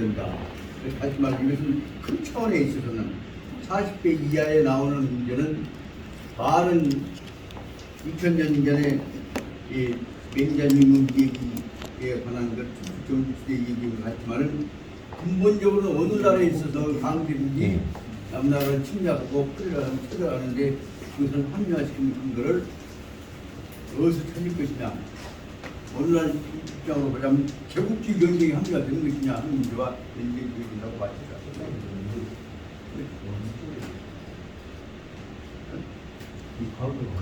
된다. 다시 말해 이것은 큰 차원에 있어서는 40대 이하에 나오는 문제는 많은 2000년 전에 이 맹자님 얘기에 관한 것, 조국시대 얘기를 같지만은 근본적으로 어느 나라에 있어서 강대국이 남나라를 침략하고 끌어가는데 그것을 합리화시키는 근거를 어디서 찾을 것이냐. 오늘날 입장으로 보자면 제국주의 경쟁이 합리화되는 것이냐 하는 문제와 연계되어진다고 봐집니다.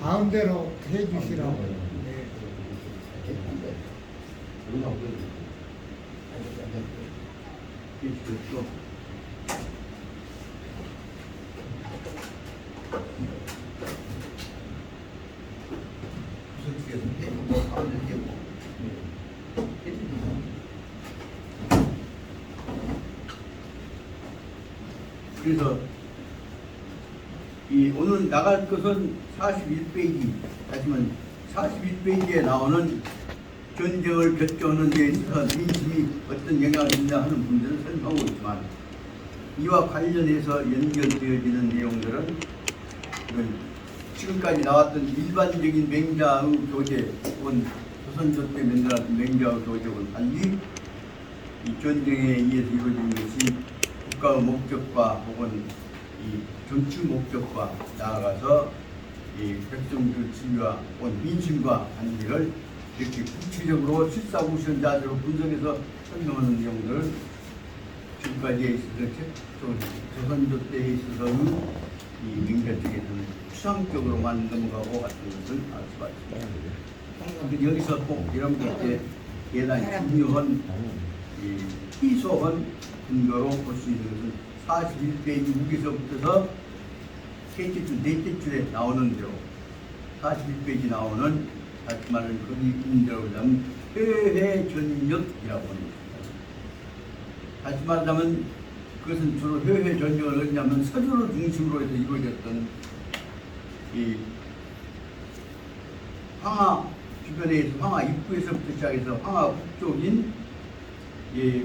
가운데로 해주시라고. 네. 그래서 이 오늘 나갈 것은 41페이지, 하지만 41페이지에 나오는 전쟁을 결정하는 데 있어서 민심이 어떤 영향을 주냐 하는 문제를 설명하고 있지만 이와 관련해서 연결되어지는 내용들은 지금까지 나왔던 일반적인 맹자의 교재 혹은 조선조 때 만들어진 맹자의 교재하고는 달리 이 전쟁에 의해서 이루어진 것이 국가의 목적과 혹은 이 정치 목적과 나아가서 이 백성들 지위와 혹은 민심과 관계를 이렇게 구체적으로 실사구시한 자세로 분석해서 설명하는 내용들을 지금까지에 있어서 조선조 때에 있어서는 이 맹자 쪽에서는 추상적으로만 넘어가고 같은 것을 알 수가 있습니다. 여기서 꼭 이런 것에 대단히 중요한 희소한 근거로 볼 수 있는 것은 41페이지 무기서부터서 셋째 줄, 넷째 줄에 나오는 대로 41페이지 나오는 다시 말하는 거기 있는 대로 보자면 회회전역이라고 하는 것입니다. 다시 말하자면 그것은 주로 회회전역을 했냐면 서주를 중심으로 해서 이루어졌던 이 황하 주변에 황하 입구에서부터 시작해서 황하 북쪽인 이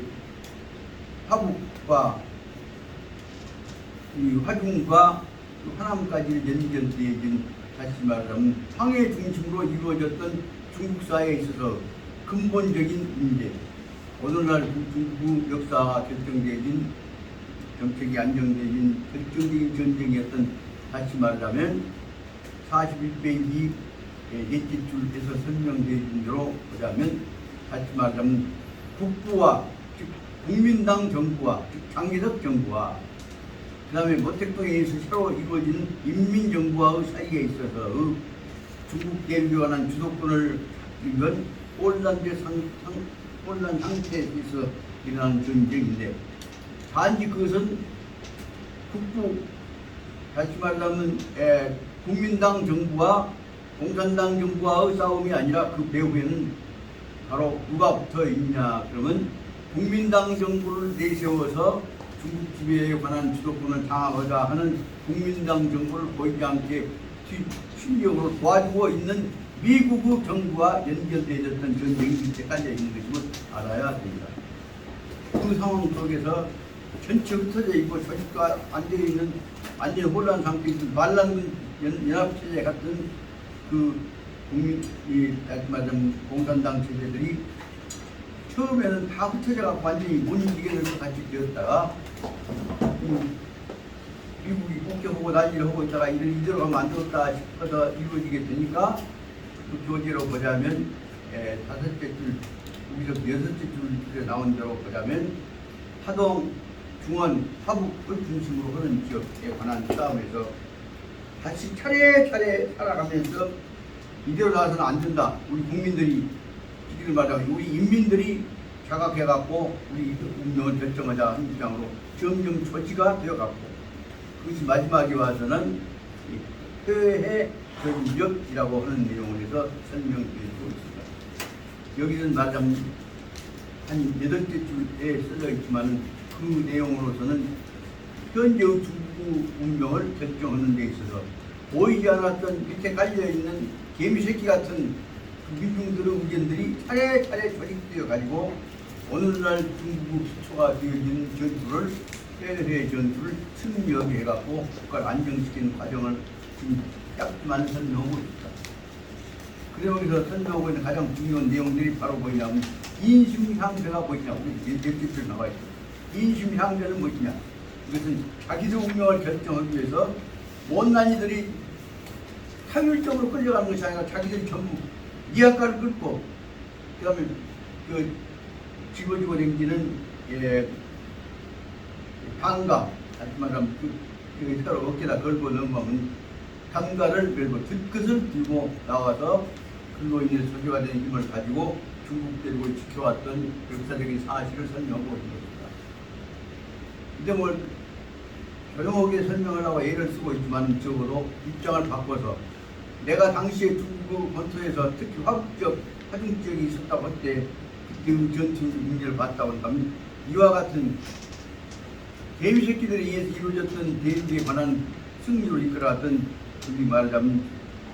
화북과 이 화중과 화남까지 연결되어진 다시 말하자면 황해 중심으로 이루어졌던 중국 사회에 있어서 근본적인 문제, 오늘날 중국 역사가 결정되어진 정책이 안정되어진 결정적인 전쟁이었던 다시 말하자면 41페이지 넷째 줄에서 설명되어진 대로 보자면 다시 말하자면 국부와 즉 국민당 정부와 즉 장기석 정부와 그 다음에 모택동에 의해서 새로 이루어진 인민정부와의 사이에 있어서 중국 대륙에 관한 주도권을 이건 혼란 상태에서 일어난 전쟁인데 단지 그것은 국부 다시 말하면 국민당 정부와 공산당 정부와의 싸움이 아니라 그 배후에는 바로 누가 붙어 있냐 그러면 국민당 정부를 내세워서 중국 지배에 관한 주도권을 장악하자 하는 국민당 정부를 보이지 않게 실력으로 도와주고 있는 미국의 정부와 연결되어졌던 전쟁이 밑에 깔려 있는 것임을 알아야 됩니다. 그 상황 속에서 전체 흩어져 있고 조직도 안 되어 있는 완전 혼란 상태에서 말랑군 연합체제 같은 그 말하자면 공산당 체제들이 처음에는 다 흩어져갖고 완전히 못 움직이게 될 것 같이 되었다가 미국이 폭격하고 난리를 하고 있다가 이대로 가면 안 되겠다 싶어서 이루어지게 되니까 그 교재로 보자면 다섯째 줄, 여기서 여섯째 줄에 나온 대로 보자면 하동, 중원, 화북을 중심으로 하는 지역에 관한 싸움에서 다시 차례차례 살아가면서 이대로 나와서는 안 된다. 우리 국민들이 이를 말하면 우리 인민들이 자각해갖고 우리 운명을 결정하자 하는 입장으로 점점 조치가 되어갖고 그것이 마지막에 와서는 회해전역이라고 하는 내용을 해서 설명드리고 있습니다. 여기는 말하자면 한 8째 줄에 써져 있지만 그 내용으로서는 현재의 중국 운명을 결정하는 데 있어서 보이지 않았던 밑에 깔려있는 개미새끼 같은 그 민중들의 의견들이 차례차례 조직되어 가지고 오늘날 중국 기초가 되어진 전투를 해외 전투를 승리해갖고 국가를 안정시키는 과정을 지금 짧지만 설명하고 있다. 그래 여기서 설명하고 있는 가장 중요한 내용들이 바로 뭐냐면 인심향배가 뭐냐. 우리 넷집에 나와 있어. 인심향배는 뭐냐. 이것은 자기들 운명을 결정하기 위해서 못난이들이 타율적으로 끌려가는 것이 아니라 자기들이 전부 이하가를 끌고 그 다음에 그 집어지고 댕기는 단가 다시 말하면 그 서로 어깨다 걸고 넘어가면 단가를 걸고 뒷끝을 들고 나와서 그로 인해 소지가 된 힘을 가지고 중국 대륙을 지켜왔던 역사적인 사실을 설명하고 있는 것입니다. 근데 뭘 조용하게 설명을 하고 예를 쓰고 있지만 적어도 입장을 바꿔서 내가 당시에 중국 본토에서 특히 화중지역이 있었다고 할 때 그때 전투 문제를 봤다고 한다면 이와 같은 개미 새끼들에 의해서 이루어졌던 대립에 관한 승리로 이끌어왔던 우리 말하자면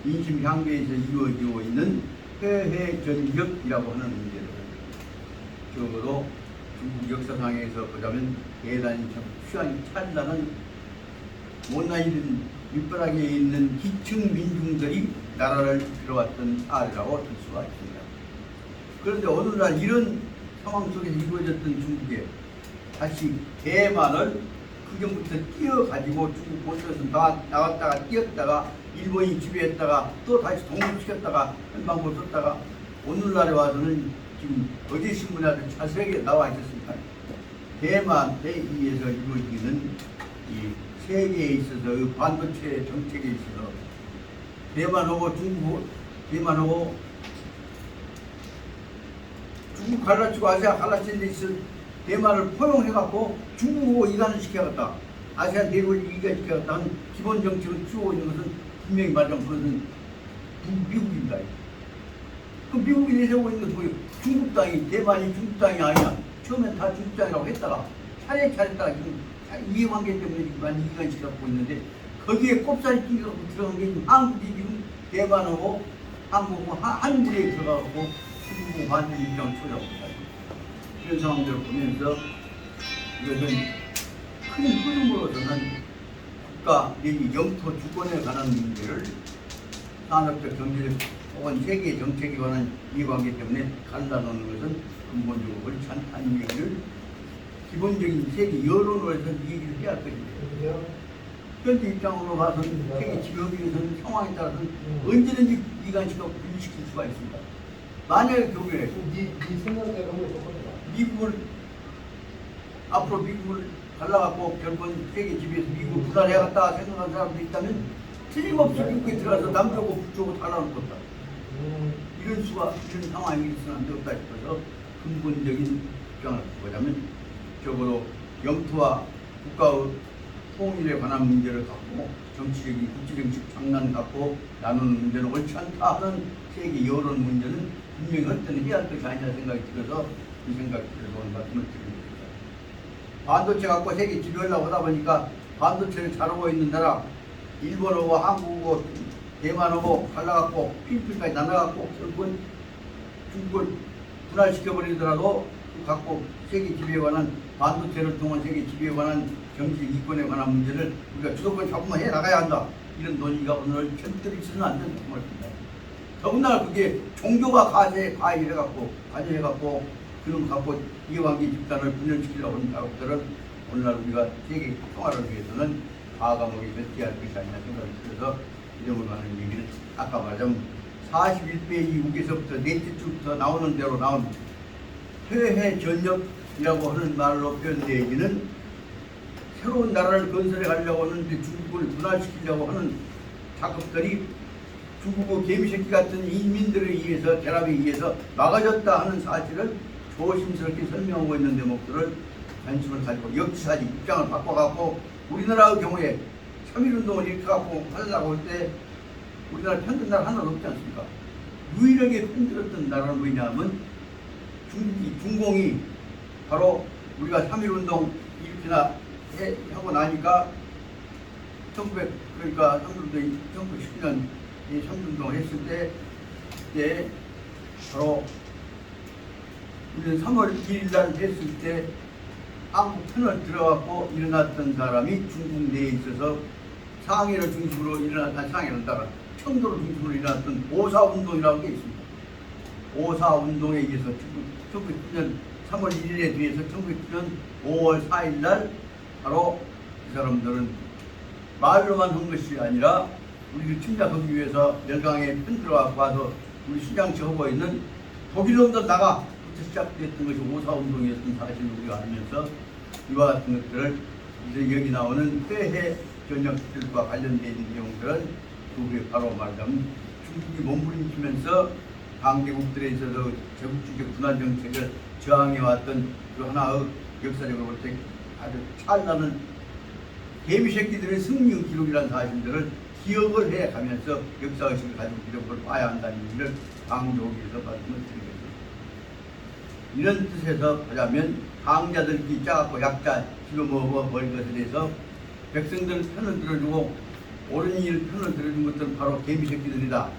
인심향배에서 이루어지고 있는 회해전격이라고 하는 문제를 적어도 중국 역사상에서 보자면 대단히 참 취향이 찬란한 못난이든 밑바닥에 있는 기층 민중들이 나라를 이끌어왔던 사례라고 볼 수가 있습니다. 그런데 오늘날 이런 상황 속에서 이루어졌던 중국에 다시 대만을 그전부터 뛰어가지고 중국 본토에서 나왔다가 뛰었다가 일본이 지배했다가 또 다시 독립시켰다가 한방을 썼다가 오늘날에 와서는 지금 어제 신문에 아주 자세하게 나와 있었습니다. 대만에 의해서 이루어지는 이 세계에 있어서 그 반도체 정책에 있어서 대만하고 대만하고 중국 갈라치고 아시아 갈라치는 데 있어 대만을 포용해갖고 중국하고 이간을 시켜갔다. 아시아 대륙을 이간시켜갔다 한 기본 정책을 추고 있는 것은 분명히 말하자면 그것은 미국입니다. 그 미국이 내세우고 있는 것은 뭐예요? 중국 땅이 대만이 중국 땅이 아니야. 처음엔 다 중국 땅이라고 했다가 차례차례다가 지금 이해관계 때문에 지금 이간시켜갖고 있는데 거기에 꼽사리 끼고 들어간 게 지금 한국이 지금 대만하고 한국하고 한 무리에 들어가고 중국하고 반대 입장을 쳐잡습니다. 이런 상황들을 보면서 이것은 큰 흐름으로서는 국가 내지 영토 주권에 관한 문제를 산업적 경제적 혹은 세계 정책에 관한 이해관계 때문에 갈라놓는 것은 근본적으로 옳지 않다는 얘기를 기본적인 세계 여론으로 해서 얘기를 해야 할 것입니다. 현재 입장으로 봐서는 세계 지배력에서는 상황에 따라서는 언제든지 이간시키고 분리시킬 수가 있습니다. 만약에 교회에 미국을 앞으로 미국을 갈라갖고 결국은 세계 지배에서 미국을 분할해야겠다 생각하는 사람들이 있다면 틀림없이 미국에 들어가서 남쪽하고 북쪽하고 달라놓을 것이다. 이런 상황이 있으면 안 되겠다 싶어서 근본적인 입장을 보자면 적어도 영토와 국가의 통일에 관한 문제를 갖고 정치적인 국제정책 장난 갖고 나누는 문제는 옳지 않다 하는 세계 여론 문제는 분명히 어떤 해야 할 것이 아니냐 생각이 들어서 이 생각이 들어서 오늘 말씀을 드립니다. 반도체 갖고 세계 지배하려고 하다 보니까 반도체를 잘하고 있는 나라 일본하고 한국하고 대만하고 갈라갖고 필리핀까지 나눠갖고 결국은 중국을 분할시켜버리더라도 갖고 세계 지배에 관한 반도체를 통한 세계 지배에 관한 정치 이권에 관한 문제를 우리가 주도권 조금만 해 나가야 한다. 이런 논의가 오늘 절대로 있어서는 안 된다고 말입니다. 더군다나 그게 종교가 가져해갖고 그런 갖고 이해관계 집단을 분열시키려고 하는 작업들은 오늘날 우리가 세계 평화를 위해서는 과감하게 견제할 것이 아니냐 생각이 들어서 이름을 하는 얘기를 아까 말하자면 41페이지 6에서부터 넷째 줄부터 나오는 대로 나온 회해전역이라고 하는 말로 표현된 얘기는 새로운 나라를 건설해 가려고 하는데 중국을 분할시키려고 하는 작업들이 중국의 개미새끼 같은 인민들에 의해서 결합에 의해서 막아졌다 하는 사실을 조심스럽게 설명하고 있는 대목들을 관심을 가지고 역사적 입장을 바꿔갖고 우리나라의 경우에 3.1운동을 이렇게 갖고 하려고 할 때 우리나라 편든 나라 하나도 없지 않습니까? 유일하게 흔들었던 나라는 뭐냐면 중공이 바로 우리가 3.1운동 이렇게나 하고 나니까 1919년 3.1운동을 했을 때 바로 우리는 3월 1일 날 했을 때 한국 편을 들어갔고 일어났던 사람이 중국 내에 있어서 상해를 중심으로 일어났던 상해는 따라 청도를 중심으로 일어났던 오사운동이라는 게 있습니다. 오사운동에 의해서 1909년 3월 1일에 비해서 1909년 5월 4일 날 바로 이 사람들은 말로만 한 것이 아니라 우리를 침략하기 위해서 열강에 편 들어가고 와서 우리 신장치 하고 있는 독일놈들 나가부터 시작됐던 것이 오사운동이었던 사실을 우리가 알면서 이와 같은 것들을 이제 여기 나오는 회해 전역들과 관련된 내용들은 그게 바로 말하자면 중국이 몸부림치면서 강대국들에 있어서 제국주의적 군화정책을 저항해왔던 그 하나의 역사적으로 볼 때 아주 찬란한 개미새끼들의 승리 기록이라는 사실들을 기억을 해가면서 역사의식을 가지고 기록을 봐야 한다는 얘기를 강조하기 위해서 말씀을 드리겠습니다. 이런 뜻에서 보자면 강자들끼리 짜갖고 약자 집어먹어버린 것에 대해서 백성들 편을 들어주고 옳은 일 편을 들어준 것들은 바로 개미새끼들이다.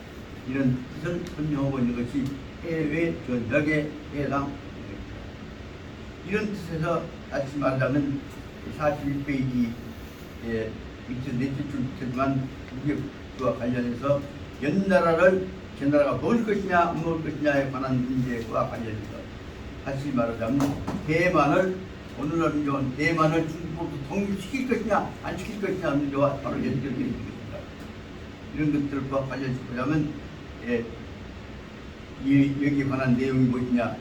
이런 뜻을 설명하고 있는 것이 해외 전역에 해당됩니다. 이런 뜻에서 다시 말하자면 41페이지에 밑에 넷째 줄지만 무역과 관련해서 연나라를 제나라가 먹을 것이냐 안 먹을 것이냐에 관한 문제와 관련해서 다시 말하자면 대만을 오늘날 문제는 대만을 중국으로 독립시킬 것이냐 안 시킬 것이냐 문제와 바로 연결되어 있는 것입니다. 이런 것들과 관련해서 보자면 여기에 관한 내용이 무엇이냐,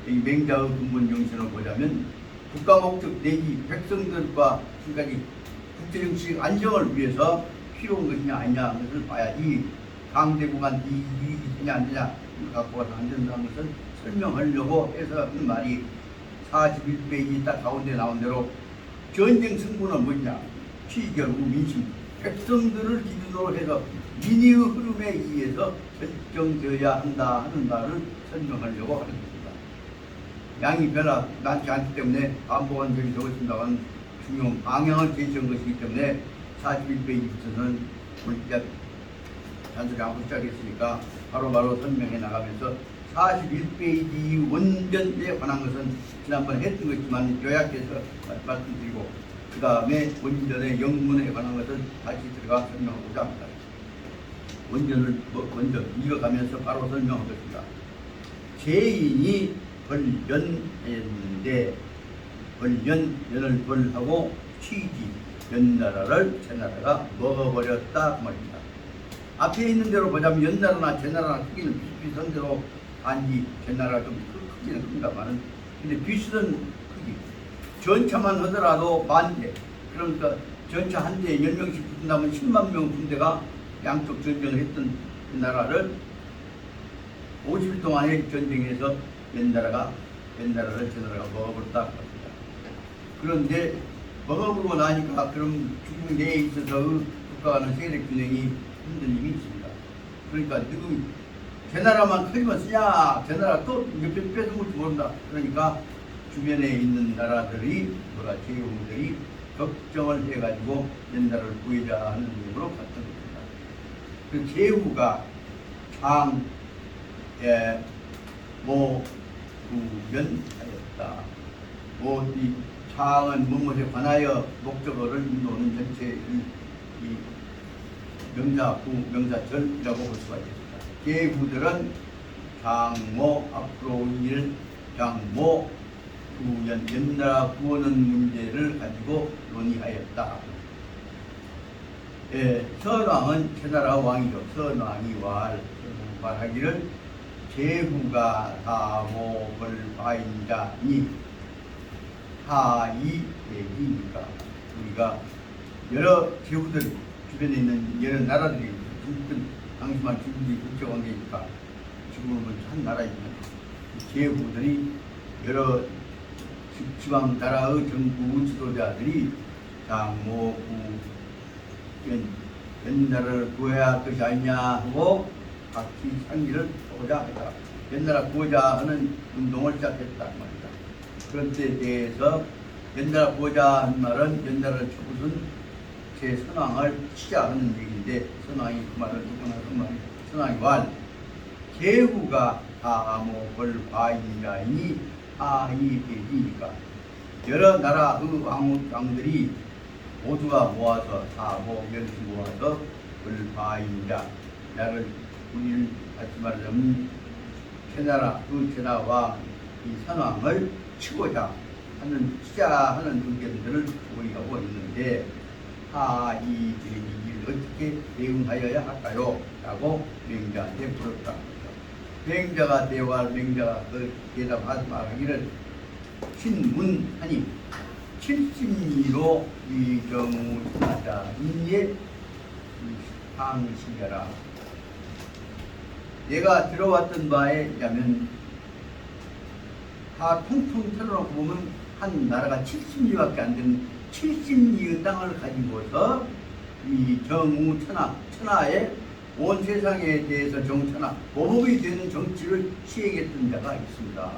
이 맹자의 근본 정신을 보자면 국가 목적 내지 백성들과 지금까지 국제정치적 안정을 위해서 필요한 것이냐 아니냐 것을 봐야지 강대국한테 이익이 되냐 안 되냐 갖고 가서 안 된다는 것을 설명하려고 해서 하는 말이 41페이지 딱 가운데 나온 대로 전쟁 승부는 뭐냐, 취결구 민심 백성들을 기준으로 해서 민의의 흐름에 의해서 결정되어야 한다 하는 말을 설명하려고 하는 것입니다. 양이 별로 많지 않기 때문에 반복한 적이 적었습니다만 중요한 방향을 제시한 것이기 때문에 41페이지부터는 우리가 단순히 하고 시작했으니까 바로바로 설명해 나가면서 41페이지 원전에 관한 것은 지난번에 했던 것이지만 요약해서 말씀드리고 그 다음에 원전의 영문에 관한 것은 다시 들어가 설명하고자 합니다. 원전을 먼저 이어가면서 바로 설명하겠습니다. 죄인이 벌연했는데 연을 벌하고 취지 연나라를 제나라가 먹어버렸다 그 말입니다. 앞에 있는 대로 보자면 연나라나 제나라나 크기는 비슷비슷한 대로 아니 제나라가 좀 크기는 큽니다만은 근데 비슷한 크기 전차만 하더라도 10,000대 그러니까 전차 한 대에 10명씩 붙는다면 10만 명 군대가 양쪽 전쟁을 했던 그 나라를 50일 동안의 전쟁에서 연나라를 제나라가 먹어버렸다 합니다. 그런데 먹어버리고 나니까 그럼 중국 내에 있어서 국가 간의 세력 균형이 흔들림이 있습니다. 그러니까 누구 제나라만 크기만 쓰냐, 제나라 또 몇배 뺏어먹을지 모른다. 그러니까 주변에 있는 나라들이 제국들이 걱정을 해가지고 연나라를 구해자 하는 의미로 갔던 것입니다. 그 제후가 모구연하였다. 이 창은 무엇에 관하여 목적어를 인도하는 전체 이 명사절이라고 볼 수가 있습니다. 제후들은 장모 앞으로 일 장모 구연 연나라 구하는 문제를 가지고 논의하였다. 선왕은 제나라 왕이죠. 선왕이 말하기를 제후가 다목을 바인자니 하이 대기니까 우리가 여러 제후들 주변에 있는 여러 나라들이 중국은 당시만 중국이 국제관계니까 지금은 한 나라이지만 제후들이 여러 지방 나라의 정부 지도자들이 장모 연나라를 구해야 할 것이 아니냐 하고 각기 상의를 하고자 했다. 연나라 구하자 하는 운동을 시작했다 말이다. 그런 때에 대해서 연나라 구하자 한 말은 연나라를 쳐부순 제 선왕을 치자하는 얘기인데 선왕이 그 말을 누구나 그 말이 선왕이 제후가 다목을 과인자이니 아이백이니까 여러 나라의 왕들이 모두가 모아서 다목연수 모아서 을과인자 나를 우리를 다시 말하자면 천하라 그 천하와 이 선왕을 치고자 하는 치자하는 의견들을 보이고 있는데 이 일을 어떻게 대응하여야 할까요? 라고 맹자한테 물었다. 맹자가 대화할 맹자가 그 대답하기를 신문하니 70리로 위경우 나자 인예 항시여라. 내가 들어왔던 바에 의하면 다 통통 털어놓고 보면 한 나라가 70리밖에 안 되는 70리의 땅을 가지고서 이 정우 천하의 온 세상에 대해서 정천하 모범이 되는 정치를 시행했던 자가 있습니다.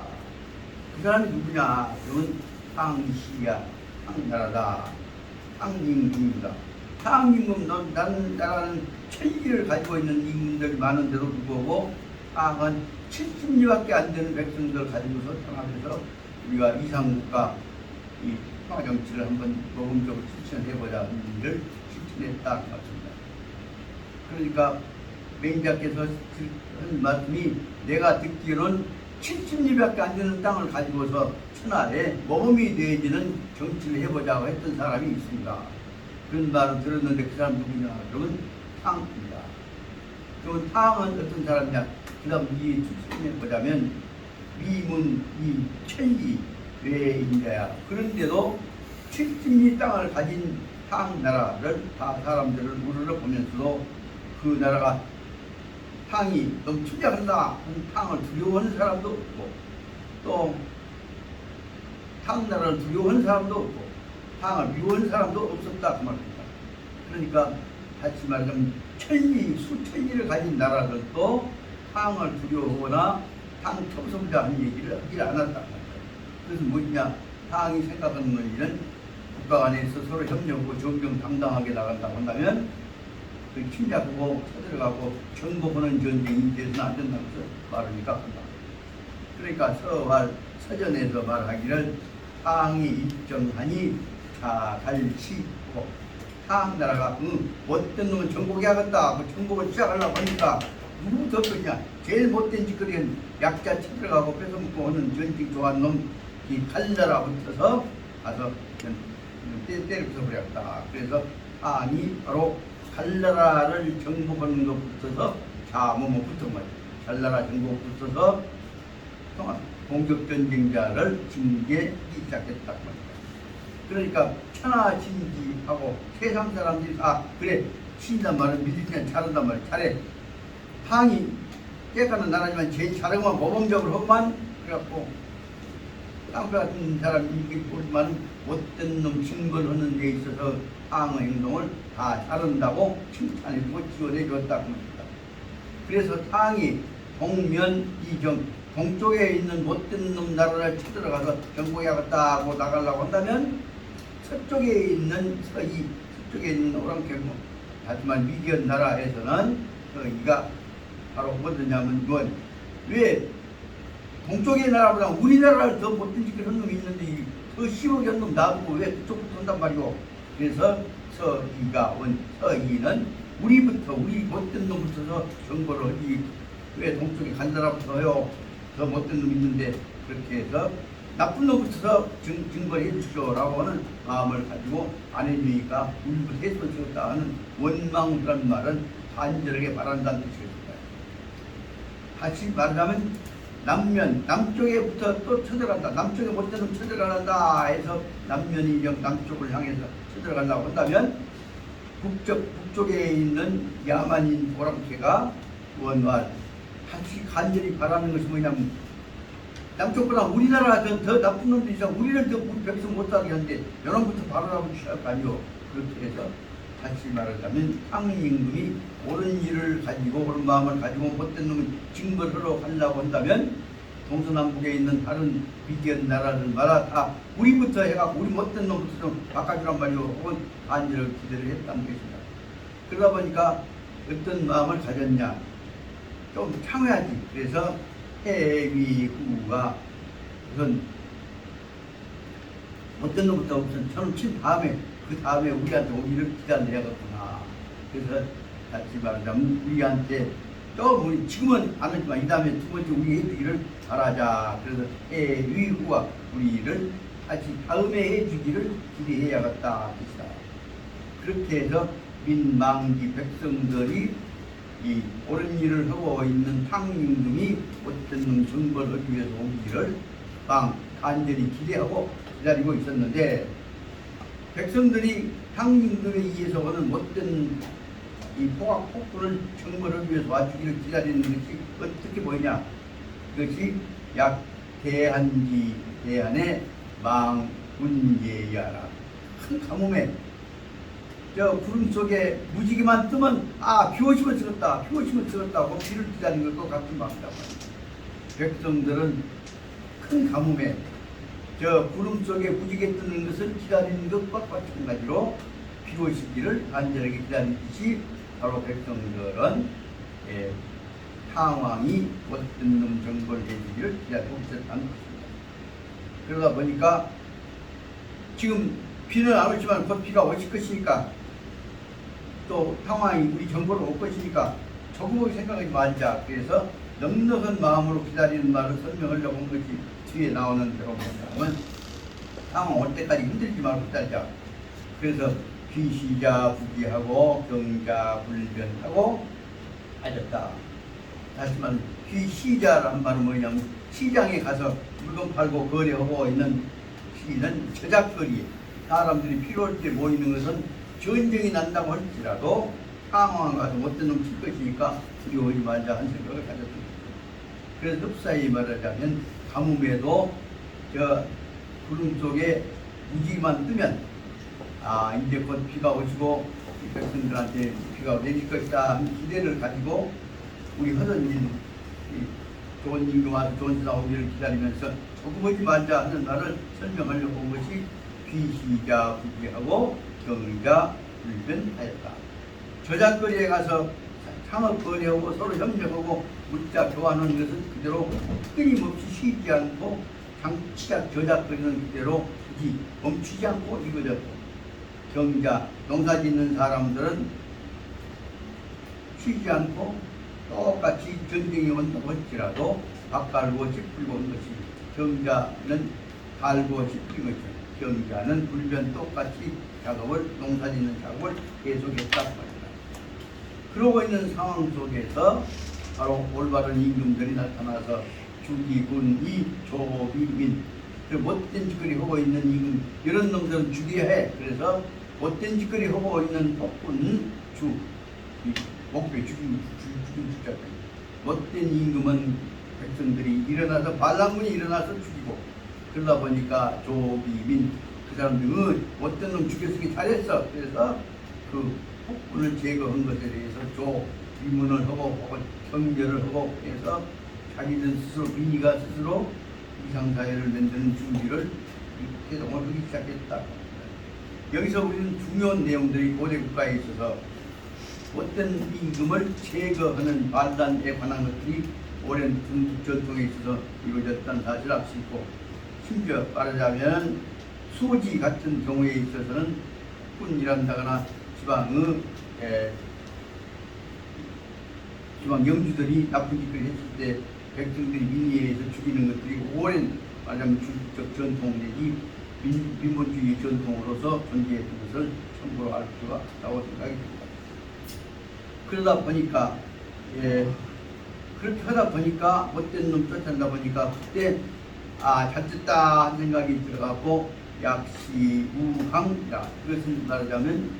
그 사람이 누구냐? 그건 항시야, 항나라다, 항임금이다. 항임금, 나는 나라는 천리를 가지고 있는 임금들이 많은데도 불구하고 항은 70리밖에 안 되는 백성들을 가지고서 통합해서 우리가 이상국가 이 평화 정치를 한번 모범적으로 실천해보자 하는 일을 실천했다 맞습니다. 그러니까 맹자께서 한 말씀이 내가 듣기로는 70리밖에 안 되는 땅을 가지고서 천하에 모범이 되어지는 정치를 해보자고 했던 사람이 있습니다. 그런 말을 들었는데 그 사람 누구냐? 그러면 탕입니다. 그러면 탕은 어떤 사람이냐? 그 다음 이 추측해 보자면 미문, 이 천리 외인자야. 그런데도 70리 땅을 가진 탕 나라를 다 사람들을 우르르 보면서도 그 나라가 탕이 너무 투자한다 하는 탕을 두려워하는 사람도 없고 또 탕 나라를 두려워하는 사람도 없고 탕을 미워하는 사람도 없었다 그 말입니다. 그러니까 다시 말하자면 수천리를 가진 나라들도 탕을 두려워하거나 탕 첩성자 하는 얘기를 하지 않았다. 그래서 뭐냐? 탕이 생각하는 일은 국가 안에서 서로 협력하고 정정당당하게 나간다고 한다면 그 침략하고 쳐들어가고 정복하는 전쟁이 되어서는 안 된다고 말하니까 한다. 그러니까 서전에서 말하기를 탕이 입정하니 자갈치고 탕 나라가 못된 놈은 정복해야겠다. 그 정복을 시작하려고 하니까 누구부터 그냐 제일 못된 짓거리는 약자 쳐들어가고 뺏어먹고 하는 전직 좋아하는 놈 이 갈나라 붙어서 가서 때려 부숴버렸다. 그래서 탕이 바로 갈나라를 정복하는 것부터서 붙은 거예요. 갈나라 정복 붙어서 공격 전쟁자를 징계하기 시작했다고 합니다. 그러니까 천하신지하고 세상 사람들이 다 그래 신단 말은 믿으면 잘한단 말이야. 잘해. 탕이 깨끗한 나라지만 제일 잘하면 모범적으로 하고만 그래갖고 땅 같은 사람이 있지만 못된 놈 징벌하는 데 있어서 탕의 행동을 다 잘한다고 칭찬해주고 지원해줬다고 합니다. 그래서 탕이 동면 이정 동쪽에 있는 못된 놈 나라를 쳐들어가서 정복해야겠다고 나가려고 한다면 서쪽에 있는 서쪽에 있는 오랑캐고 하지만 미디언 나라에서는 이가 바로 뭐냐면 왜 동쪽의 나라보다 우리나라를 더 못된 짓을 한 놈이 있는데 더 심하게 한 놈 놔두고 왜 그쪽부터 한단 말이오. 그래서 서이는 우리 못된 놈부터 정보를 하지 왜 동쪽에 간 나라부터 해요. 더 못된 놈이 있는데 그렇게 해서 나쁜 놈부터 증거해 주시오라고 하는 마음을 가지고 안 해주니까 우리부터 해서 지었다 하는 원망이라는 말은 간절하게 바란다는 뜻입니다. 다시 말하자면 남쪽에부터 또 쳐들어간다. 남쪽에 못된 놈 쳐들어간다 해서 남면이 남쪽을 향해서 쳐들어간다고 한다면 북쪽에 있는 야만인 오랑캐가 원활 다시 간절히 바라는 것이 뭐냐면 남쪽보다 우리나라가 더 나쁜 놈들이 있어. 우리는 더 우리 백성 못하게 하는데 여러분부터 바라라고 취할 거 아니오. 그렇게 해서 다시 말하자면 탕임금이 옳은 일을 가지고 옳은 마음을 가지고 못된 놈을 징벌하러 가려고 한다면 동서남북에 있는 다른 비견 나라들마다 다 우리부터 해갖고 우리 못된 놈부터 좀 바꿔주란 말이오. 혹은 간절을 기대를 했다는 것입니다. 그러다 보니까 어떤 마음을 가졌냐 좀 참아야지. 그래서 해위후가 우선 어떤 놈부터 우선 저는 친 다음에 그 다음에 우리한테 오기를 기다려야겠구나. 그래서 다시 말하자면 우리한테 또 우리 지금은 안 하지만 이 다음에 두 번째 우리 해주기를 잘하자. 그래서 해위후가 우리를 다시 다음에 해주기를 기대해야겠다. 뜻이다. 그렇게 해서 민망지 백성들이 이 옳은 일을 하고 있는 탕임금이 어떤 정벌을 하기 위해서 오기를 간절히 기대하고 기다리고 있었는데, 백성들이 탕임금에 의해서 하는 어떤 이 폭군을 정벌하기 위해서 와주기를 기다리는 것이 어떻게 보이냐? 그것이 약 대한의 망군예야라. 큰 가뭄에 저 구름 속에 무지개만 뜨면 비 오시면 찍었다, 비 오시면 찍었다 하고 비를 기다리는 것과 같은 마음이다. 백성들은 큰 가뭄에 저 구름 속에 무지개 뜨는 것을 기다리는 것과 마찬가지로 비 오시기를 간절하게 기다리듯이 바로 백성들은 상황이 어떤 놈 정벌 해주기를 기다리고 있었다는 것입니다. 그러다 보니까 지금 비는 안 오지만 곧 비가 오실 것이니까, 또 상황이 우리 정보를 올 것이니까 조금밖에 생각하지 말자. 그래서 넉넉한 마음으로 기다리는 말을 설명하려고 한 것이 뒤에 나오는 대로 보면 상황 올 때까지 흔들지 말고 기다리자. 그래서 귀시자 부기하고 경자 불변하고 하셨다. 다시 말하면 귀시자란 말은 뭐냐면 시장에 가서 물건 팔고 거래하고 있는 시는 저작거리, 사람들이 필요할 때 모이는 것은 전쟁이 난다고 할지라도 상황 가서 어떤 놈 칠 것이니까 두려워하지 말자 한 생각을 가졌습니다. 그래서 흡사히 말하자면 가뭄에도 저 구름 속에 무지개만 뜨면 이제 곧 비가 오시고 백성들한테 비가 내릴 것이다 하는 기대를 가지고 우리 하던 일, 좋은 임금 와서 좋은 시사 오기를 기다리면서 조금하지 말자 하는 말을 설명하려고 한 것이 귀시자 부기하고 경자 불변하였다. 저작거리에 가서 상업 거래하고 서로 협력하고 물자 교환하는 것은 그대로 끊임없이 쉬지 않고 장치작 저작거리는 그대로 굳이 멈추지 않고 이루어졌고, 경자 농사 짓는 사람들은 쉬지 않고 똑같이 전쟁이 온다고 할지라도 밥 갈고 씨 풀고 온 것이, 경자는 갈고 씨 풀린 것이죠. 경자는 불변 똑같이 작업을, 농사 짓는 작업을 계속했다고 합니다. 그러고 있는 상황 속에서 바로 올바른 임금들이 나타나서 주기군이 조비민, 그 못된 짓거리 하고 있는 임금, 이런 놈들은 죽여야 해. 그래서 못된 짓거리 하고 있는 폭군 목표에 죽인 죽자. 못된 임금은 백성들이 일어나서 반란군이 일어나서 죽이고, 그러다 보니까 조비민, 그 사람들은 어떤 놈 죽였으니 잘했어. 그래서 그 폭군을 제거한 것에 대해서 조비문을 하고 경계를 하고 해서 자기들 스스로, 민의가 스스로 이상사회를 만드는 준비를 계속을 하기 시작했다. 여기서 우리는 중요한 내용들이 고대 국가에 있어서 어떤 임금을 제거하는 반란에 관한 것들이 오랜 중국 전통에 있어서 이루어졌다는 사실을 알 수 있고, 심지어 말하자면 수호지 같은 경우에 있어서는 군이란다거나 지방 영주들이 나쁜 짓을 했을 때 백성들이 민의에서 죽이는 것들이 오랜 말하자면 중국적 전통 내지 민본주의 전통으로서 존재했던 것을 참고로 알 수가 있다고 생각이 듭니다. 그러다 보니까 그렇게 하다 보니까 못된 놈 쫓아다 보니까 그때 잘됐다 한 생각이 들어가고 약시우강이다. 그것을 말하자면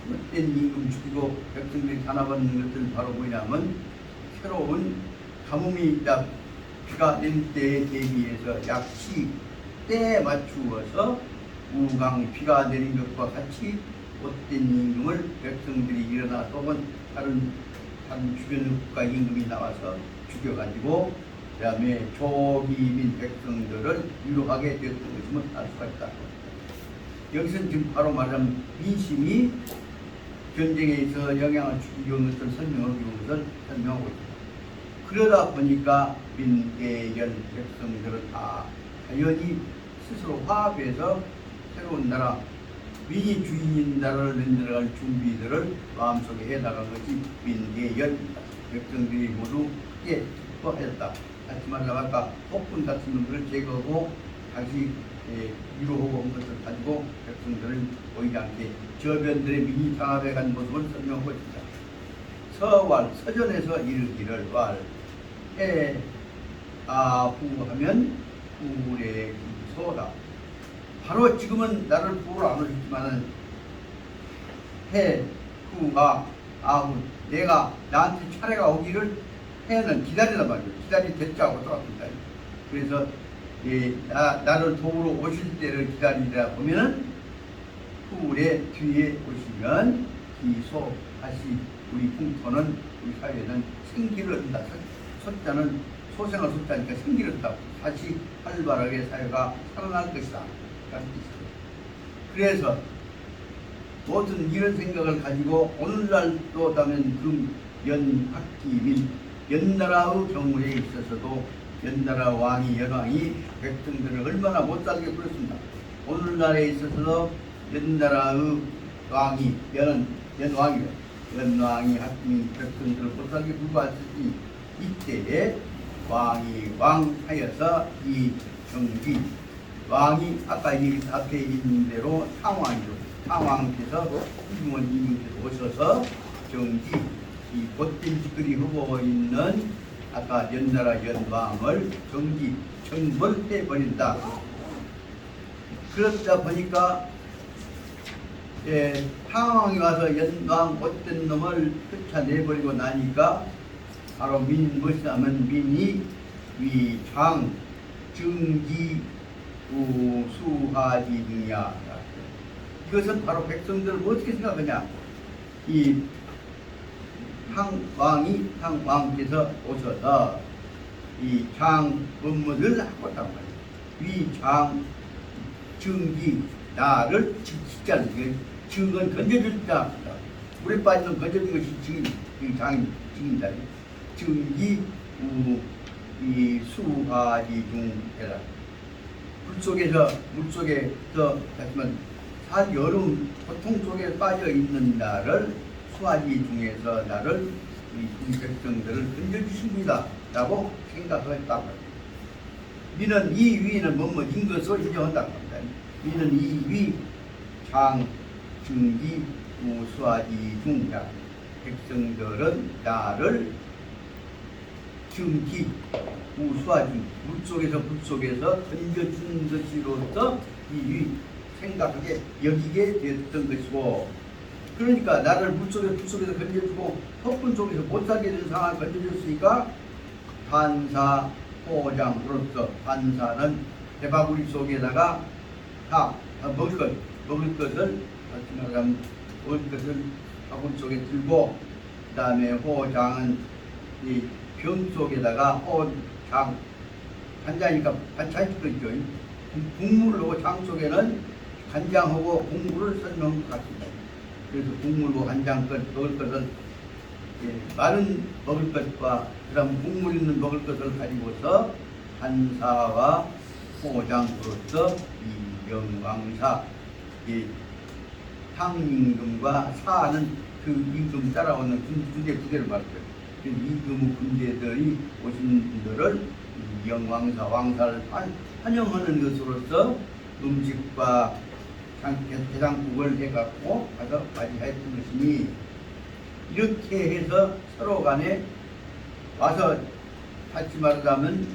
못된 임금 죽이고 백성들이 단합하는 것들은 바로 뭐냐면 새로운 가뭄이 비가 내릴 때에 대비해서 약시 때에 맞추어서 우강, 비가 내린 것과 같이 못된 임금을 백성들이 일어나서 혹은 다른 주변 국가 임금이 나와서 죽여가지고 그 다음에 조기민 백성들을 위로하게 되었던 것임을 알 수가 있다. 여기서는 지금 바로 말하자면 민심이 전쟁에 있어 영향을 주기 위한 것을 설명하기 위한 것을 설명하고 있습니다. 그러다 보니까 민계열 백성들은 다 자연히 스스로 화합해서 새로운 나라, 민이 주인인 나라를 만들어갈 준비들을 마음속에 해나간 것이 민계열 백성들이 모두 크게 기뻐하였다. 하지만 아까 폭군 같은 놈들을 제거하고 다시 위로하고 온 것을 가지고 백성들을 보이지 않게 저변들의 민이 장합해 간 모습을 설명하고 있다. 서왈 서전에서 이르기를 왈 해아후하면 후레 기소다. 바로 지금은 나를 부를 안 오셨지만은 해 후가 아후 내가 나한테 차례가 오기를 해는 기다리란 말이에요. 기다리 대자하고 똑같습니다. 그래서 나를 도우러 오실 때를 기다리다 보면은 후에 뒤에 오시면 기소 다시 우리 풍토는 우리 사회는 생기를 얻는다. 소자는 소생을 소자니까 생기를 얻다. 다시 활발하게 사회가 살아날 것이다. 그래서 모든 이런 생각을 가지고 오늘날도 다면 연학기 연나라의 경우에 있어서도 연나라 왕이 연왕이 백성들을 얼마나 못살게 굴었습니다. 오늘날에 있어서도 연나라의 왕이 연왕이 학민 백성들을 못살게 굴고 왔으니 이때에 왕이 왕하여서 이 정기 왕이 아까 앞에 있는 대로 상왕께서 이문님께서 오셔서 정기 이 곧된 짓거리 후보 있는 아까 연나라 연왕을 정기 정벌해 버린다. 그렇다 보니까 상왕이 와서 연왕 못된 놈을 쫓아내버리고 나니까 바로 무엇이냐면 민이 위장 정기 수하지 등이야. 이것은 바로 백성들을 어떻게 생각하냐. 이 상왕께서 오셔서 이 장 업무를 하고 있단 말이에요. 위장 정기 나를 지키자는 게 증은 건져줄 자. 물에 빠지면 건져준 것이 증이다. 정기 이 수하지 중에라. 물속에서 하지만 여름 고통 속에 빠져 있는 나를 수하지 중에서 나를 우리 백성들을 건져주십니다 라고 생각했다고 합니다. 미는 이 위는 뭐뭐인 것을 인정한다고 합니다. 미는 이 위 장 중기 수하지 중이다. 백성들은 나를 증기 우수하지 물속에서 던져준 것이로서 이 생각하게 여기게 되었던 것이고, 그러니까 나를 물속에서 건져주고 폭군 속에서 못살게 된 상황을 건져줬으니까 반사 포장으로서 반사는 대바구리 속에다가 다 먹을 것을 바구리 속에 들고, 그 다음에 호장은 이 병 속에다가 호장 간장이니까 반찬이 끓죠. 국물을 넣고 장 속에는 간장하고 국물을 설명한 것 같습니다. 그래서 국물과 간장 먹을 것을 마른 먹을 것과 그다음 국물 있는 먹을 것을 가지고서 한사와 호장으로서 이 영왕사 탕임금과 사는 그 임금 따라오는 군대를 말해요. 임금 군대들이 오신 분들을 영왕사 왕사를 환영하는 것으로서 음식과 대장국을 해갖고 가서 맞이했던 것이니, 이렇게 해서 서로 간에 와서 다시 말하자면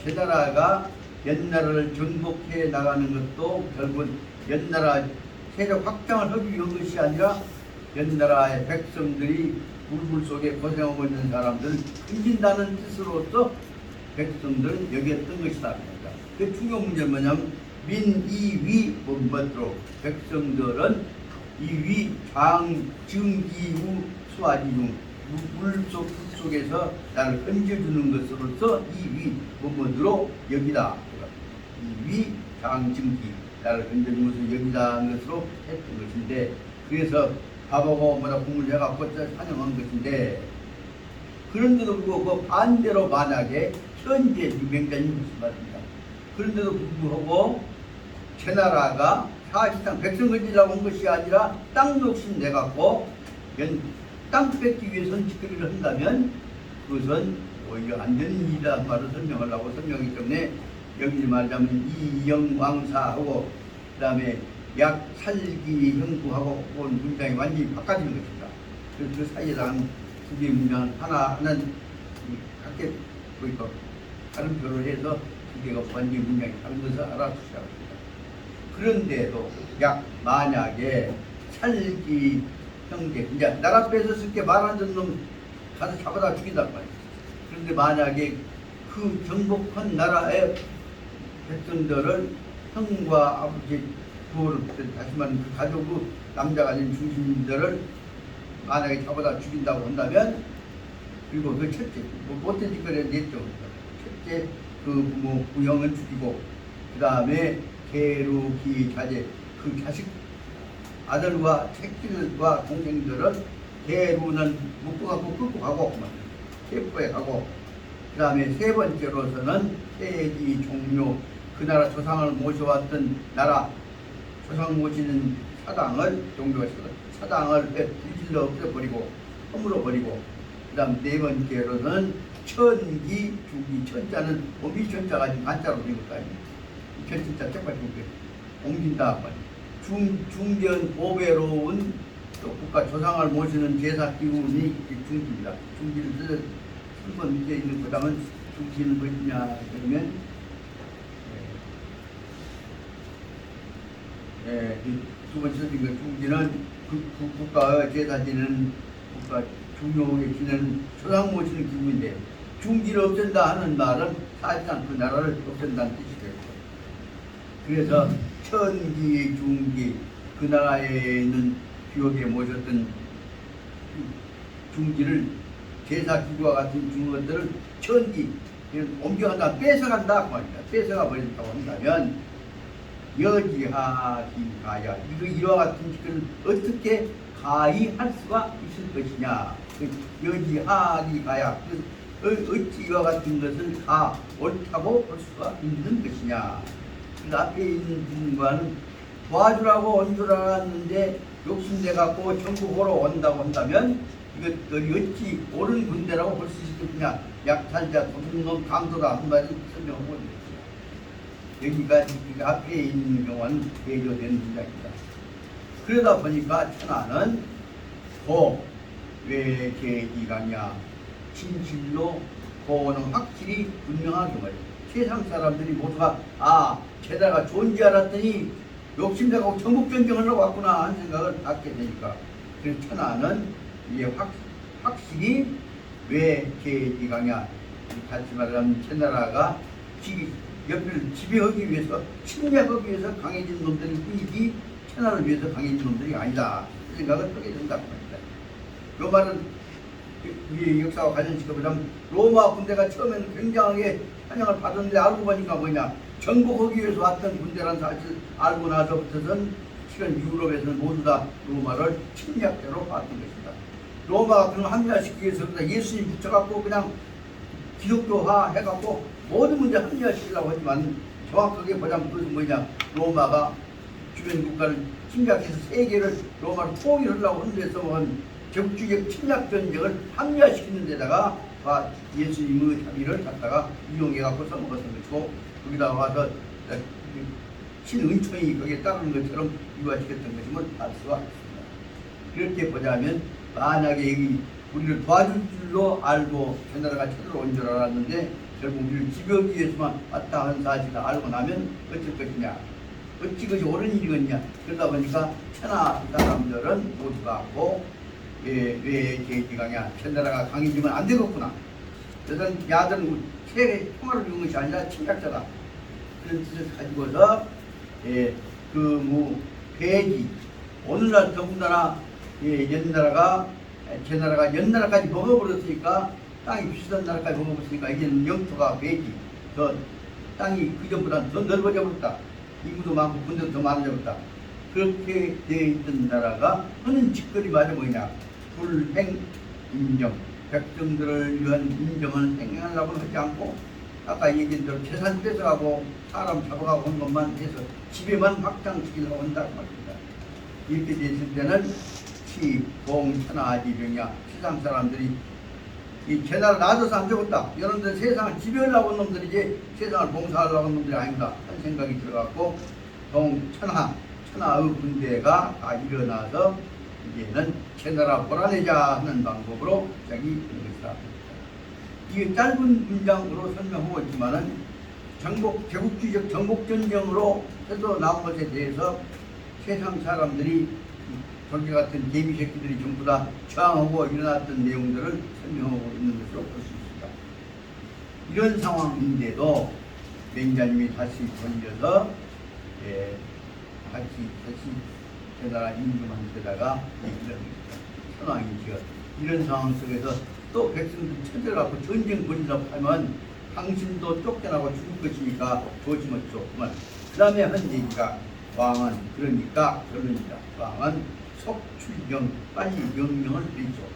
제나라가 연나라를 정복해 나가는 것도 결국은 연나라 세력 확장을 하기 위한 것이 아니라 연나라의 백성들이 불굴 속에 고생하고 있는 사람들을 힘진다는 뜻으로서 백성들은 여겼던 것이다. 그 중요한 문제는 뭐냐면 민이위 법법으로 백성들은 이위 장 증기우 수하지 중 물속에서 나를 건져주는 것으로서 이위 법법으로 여기다. 이위 장 증기 나를 건져주는 것을 여기다 하는 것으로 했던 것인데, 그래서 밥하고 국물 해갖고 환영한 것인데, 그런데도 불구하고 반대로 만약에 현재 맹자님 말씀하십니다. 그런데도 불구하고 제나라가 사실상 백성 건지려고 한 것이 아니라 땅 욕심 내갖고 땅 뺏기 위해 선짓거리를 한다면 그것은 오히려 안 되는 일이다 말을 설명하려고 설명하기 때문에 여기 말하자면 이영왕사하고 그 다음에 약 살기 형구하고 온 문장이 완전히 바꿔지는 것입니다. 그래서 그 사이에다가 두 개의 문장을 하나는 각각 보이고 다른 표를 해서 두 개가 완전히 문장이 다른 것을 알아주셔야 합니다. 그런데도 약 만약에 살기 형제 이제 나라 뺏었을 때 말하는 놈 가서 잡아다 죽인단 말이에요. 그런데 만약에 그 정복한 나라의 백성들을 형과 아버지 부모를 다시 말하면 그 가족 그 남자가 아닌 중심들을 만약에 잡아다 죽인다고 한다면 그리고 그 첫째 못된 짓거리에 냈죠. 첫째 그 부모 부형은 죽이고 그 다음에 계루기 자제 그 자식 아들과 새끼들과 동생들은 계루는 묶어갖고 끌고 가고 체포해 가고 그 다음에 세 번째로서는 세지 종묘 그 나라 조상을 모셔왔던 나라 조상 모시는 사당을 종교가 사당을 불질러 없애버리고 허물어버리고 그 다음 네 번째로는 천기 주기 천자는 옮기천자가 지금 한자로 된 것도 아니에요. 천자 책발 옮긴다 중견 보배로운 또 국가 조상을 모시는 제사 기운이 중기입니다. 중기를 한번 밑에 있는 보다면 중기는 뭐냐 그러면 두 번째 그 중기는 국가 제사 지내는 국가 중요하게 지내는 조상 모시는 기운인데 중기를 없앤다 하는 말은 사실상 그 나라를 없앤다는 뜻이 되고 그래서 천기 중기 그 나라에 있는 귀하게 모셨던 중기를 제사기구와 같은 중것들을 천기 옮겨간다 뺏어간다 그 말입니다. 뺏어가 버린다고 한다면 여지하기가야 이와 같은 짓을 어떻게 가히 할 수가 있을 것이냐 여지하기가야 어찌 이와 같은 것을 다 옳다고 볼 수가 있는 것이냐 그 앞에 있는 분과는 도와주라고 온 줄 알았는데 욕심내갖고 전국으로 온다고 한다면 이것들이 어찌 옳은 군대라고 볼 수 있겠느냐 약탈자 도둑놈 강도다 한마디 설명하고 있습니다. 여기가 앞에 있는 경우는 대조되는 문장입니다. 그러다 보니까 천하는 왜 계기가냐 진실로 고는 확실히 분명하게 말이에요. 세상 사람들이 모두가 제다가 좋은지 알았더니 욕심내고 전국전쟁을 하고 왔구나 하는 생각을 갖게 되니까 그래서 천하는 이게 확실히 왜 계기가냐 같이 말하면 천나라가 옆을 지배하기 위해서 침략하기 위해서 강해진 놈들이 뿐이지 천하를 위해서 강해진 놈들이 아니다 그 생각을 하게 된다고 합니다. 이 말은 이 역사와 관련시켜보자면 로마 군대가 처음에는 굉장하게 찬양을 받았는데 알고 보니까 뭐냐 정복하기 위해서 왔던 군대라는 사실 알고 나서부터는 실은 유럽에서는 모두 다 로마를 침략자로 봤던 것입니다. 로마가 그런 합리화시키기 위해서 예수님 붙여갖고 그냥 기독교화 해갖고 모든 문제 합리화시키려고 하지만 정확하게 보자면 그것은 뭐냐 로마가 주변 국가를 침략해서 세계를 로마로 통일하려고 하는 데서 적주적 침략 전쟁을 합리화시키는 데다가 예수님의 자비를 갖다가 이용해갖고 써먹었던 것이고 거기다 와서 신은총이 거기에 따르는 것처럼 이루어지겠던 것임을 알 수가 있습니다. 그렇게 보자면 만약에 여기 우리를 도와줄 줄로 알고 전나라가 찾으러 온 줄 알았는데 결국 우리를 지배하기 위해서만 왔다 하는 사실을 알고 나면 어쩔 것이냐 어찌 그것이 옳은 일이겠냐 그러다 보니까 천하 사람들은 모두가 왜 계기가냐 천나라가 강해지면 안 되겠구나 그래서 야들은 세계 평화를 이룬 것이 아니라 침략자다 그런 뜻을 가지고서 배지 오늘날 더군다나 옛나라가 제나라가 옛나라까지 먹어버렸으니까 땅이 비슷한 나라까지 먹어버렸으니까 이제는 영토가 배지 더 땅이 그전보다 더 넓어져 버렸다 인구도 많고 군대도 더 많아져 버렸다 그렇게 되어 있던 나라가 하는 짓거리 말이 뭐냐 불행 인정 백성들을 위한 인정을 행하려고 하지 않고 아까 얘기한 대로 재산 뺏어가고 사람 잡아가고 한 것만 해서 집에만 확장시키려고 한다고 말입니다. 이렇게 됐을 때는 시, 봉, 천하, 아지병이야 세상 사람들이 이 제나를 놔둬서 안 죽었다. 여러분들 세상을 지배하려고 한 놈들이지 세상을 봉사하려고 한 놈들이 아닙니다. 한 생각이 들어갔고 봉, 천하의 군대가 다 일어나서 이제는 제나라 몰아내자 하는 방법으로 시작이 된 것이다. 이게 짧은 문장으로 설명하고 있지만은 제국주의적 정복전쟁으로 해서 나온 것에 대해서 세상 사람들이 저기 같은 개미 새끼들이 전부 다 저항하고 일어났던 내용들을 설명하고 있는 것으로 볼 수 있습니다. 이런 상황인데도 맹자님이 다시 돌려서 다시 제나라 임금한테다가 이런 선왕이지요. 이런 상황 속에서 또 백성들 쳐들어갖고 전쟁 벌이라고 하면 당신도 쫓겨나고 죽을 것이니까 조심하죠. 그 다음에 한 얘기가 왕은 그러니까 결론이다. 왕은 속출령 빨리 명령을 내죠.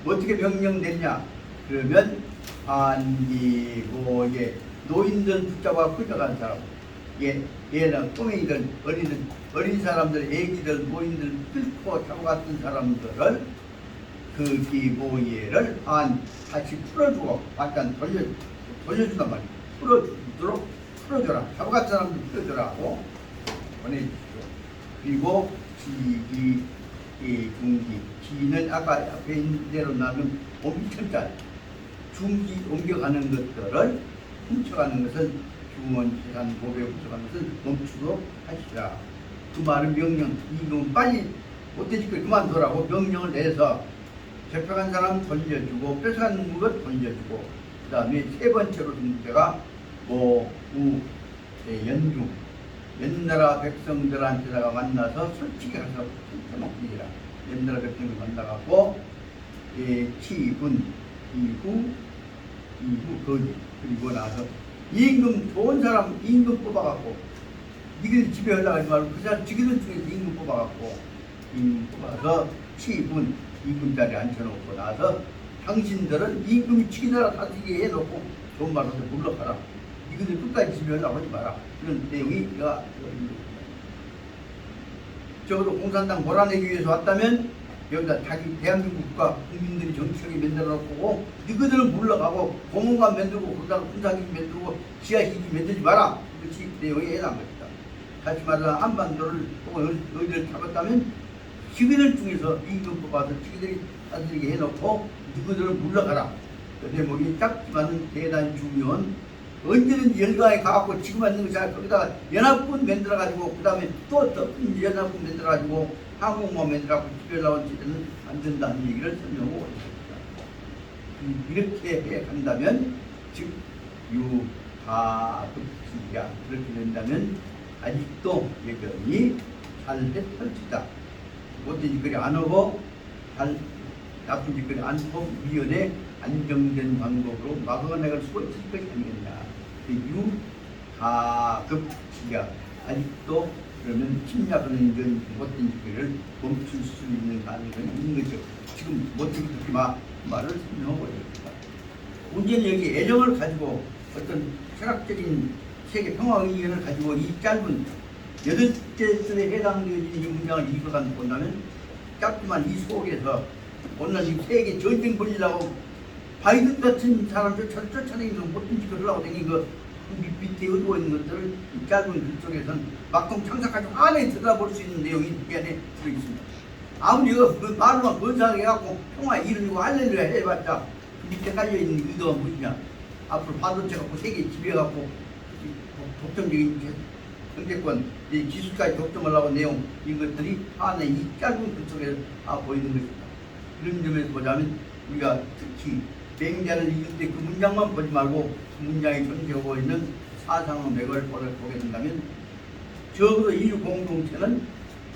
어떻게 명령 내냐? 그러면 반기고에 노인들 붙잡아 끌려간 사람, 얘는 꼬맹이들, 어린 사람들, 애기들, 노인들 끌고 잡아갔던 사람들을 그 기보예를 다시 풀어주고 약간 돌려준단 말이야. 풀어주도록 풀어줘라. 잡아간 사람들 풀어줘라 하고 보내주십시오. 그리고 지기, 중기, 기는 아까 앞에 있는 대로 나면 엄청짜리 중기 옮겨가는 것들을 훔쳐가는 것은 중원, 재산, 보배 훔쳐가는 것은 멈추도록 하시라. 그 말은 명령, 이건 빨리 못되지걸 그만두라고 명령을 내서 잡혀간 사람 돌려주고 뺏어간 것 돌려주고 그 다음에 세 번째로 문제가 연중 옛나라 백성들한테다가 만나서 솔직히 가서 먹기라. 옛나라 백성들 만나갖고 치군 이후 거짓 그리고 나서 임금 좋은 사람 임금 뽑아갖고 니들 집에 올라가지 말고 그 사람 지기들 중에서 임금 뽑아갖고 임금 뽑아서 치군 임금자리에 앉혀놓고 나서 당신들은 임금이 치기나라 다스리게 해놓고 좋은 말로 물러가라. 이것들 끝까지 지배하려고 하지 마라. 그런 내용이 내가 적어도 공산당 몰아내기 위해서 왔다면 여기다 자기 대한민국과 국민들이 정치력이 만들어놓고 이것들은 물러가고 공원관 만들고 거기다가 군사기지 만들고 지하기지 만들지 마라. 그것이 내용에 해당한 것이다. 다시 말해서 한반도를 어디를 잡았다면 지기들 중에서 임금 뽑아서 지기들이 다스리게 해놓고 이것들은 물러가라. 그 대목이 작지만은 대단히 중요한 언제든지 열강에 가갖고 지금 왔는 것이 아니라 거기다가 연합군 만들어가지고 그 다음에 또 연합군 만들어가지고 항공모 만들어가지고 집에 나온 집에는 안 된다는 얘기를 설명하고 있습니다. 이렇게 해 간다면 즉 유하급지야 그렇게 된다면 아직도 여전히 잘 펼치다. 못된 짓거리 안 하고 잘 나쁜 짓거리 안 하고 미연에 안정된 방법으로 막아내갈 수가 있을 것이 아니겠냐. 유하급지야 아직도 그러면 침략하는 이런 못된 짓거리를 멈출 수 있는 가능성이 있는 거죠. 지금 못된 그렇게 말을 설명하고 있습니다. 문제는 여기 애정을 가지고 어떤 철학적인 세계 평화의견을 가지고 이 짧은 8개 줄에 해당되어진 이 문장을 읽어간 본다면 짧지만 이 속에서 오늘 지금 세계 전쟁 벌이려고 바이든 같은 사람 쫓아내면서 못된 짓을 하려고 다니는 그 밑에 의도가 있는 것들을 이 짧은 글 속에서는 막통 창작하지 안에 들어볼 수 있는 내용이 이 안에 들어있습니다. 아무리 이거 말로만 건사하게 해갖고 평화 이루고 할렐루야 해봤자 그 밑에 깔려있는 의도가 무엇이냐. 앞으로 반도체 갖고 세계 지배해갖고 독점적인 정대권 기술까지 독점하려고 내용 이것들이 안에 이 짧은 글 속에 보이는 것입니다. 그런 점에서 보자면 우리가 특히 맹자를 읽을 때 그 문장만 보지 말고 그 문장이 존재하고 있는 사상의 맥을 보게 된다면 적어도 인류 공동체는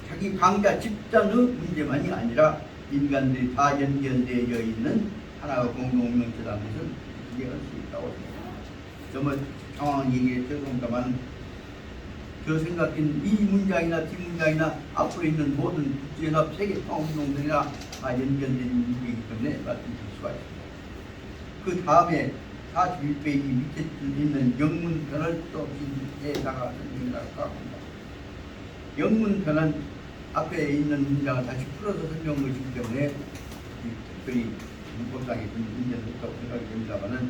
자기 강자 집단의 문제만이 아니라 인간들이 다 연결되어 있는 하나의 공동명체라는 것을 이해할 수 있다고 생각합니다. 정말 상황 얘기에 죄송합니다만 그 생각인 이 문장이나 뒷문장이나 앞으로 있는 모든 국제연합 세계 통합운동들이나 다 연결된 문제이기 때문에 말씀드릴 수가 있습니다. 그 다음에 41페이지 밑에 있는 영문편을 또 해다가 설명하라고 합니다. 영문편은 앞에 있는 문장을 다시 풀어서 설명한 것이기 때문에 특별히 문법상에 좀 문제는 없다고 생각이 됩니다만은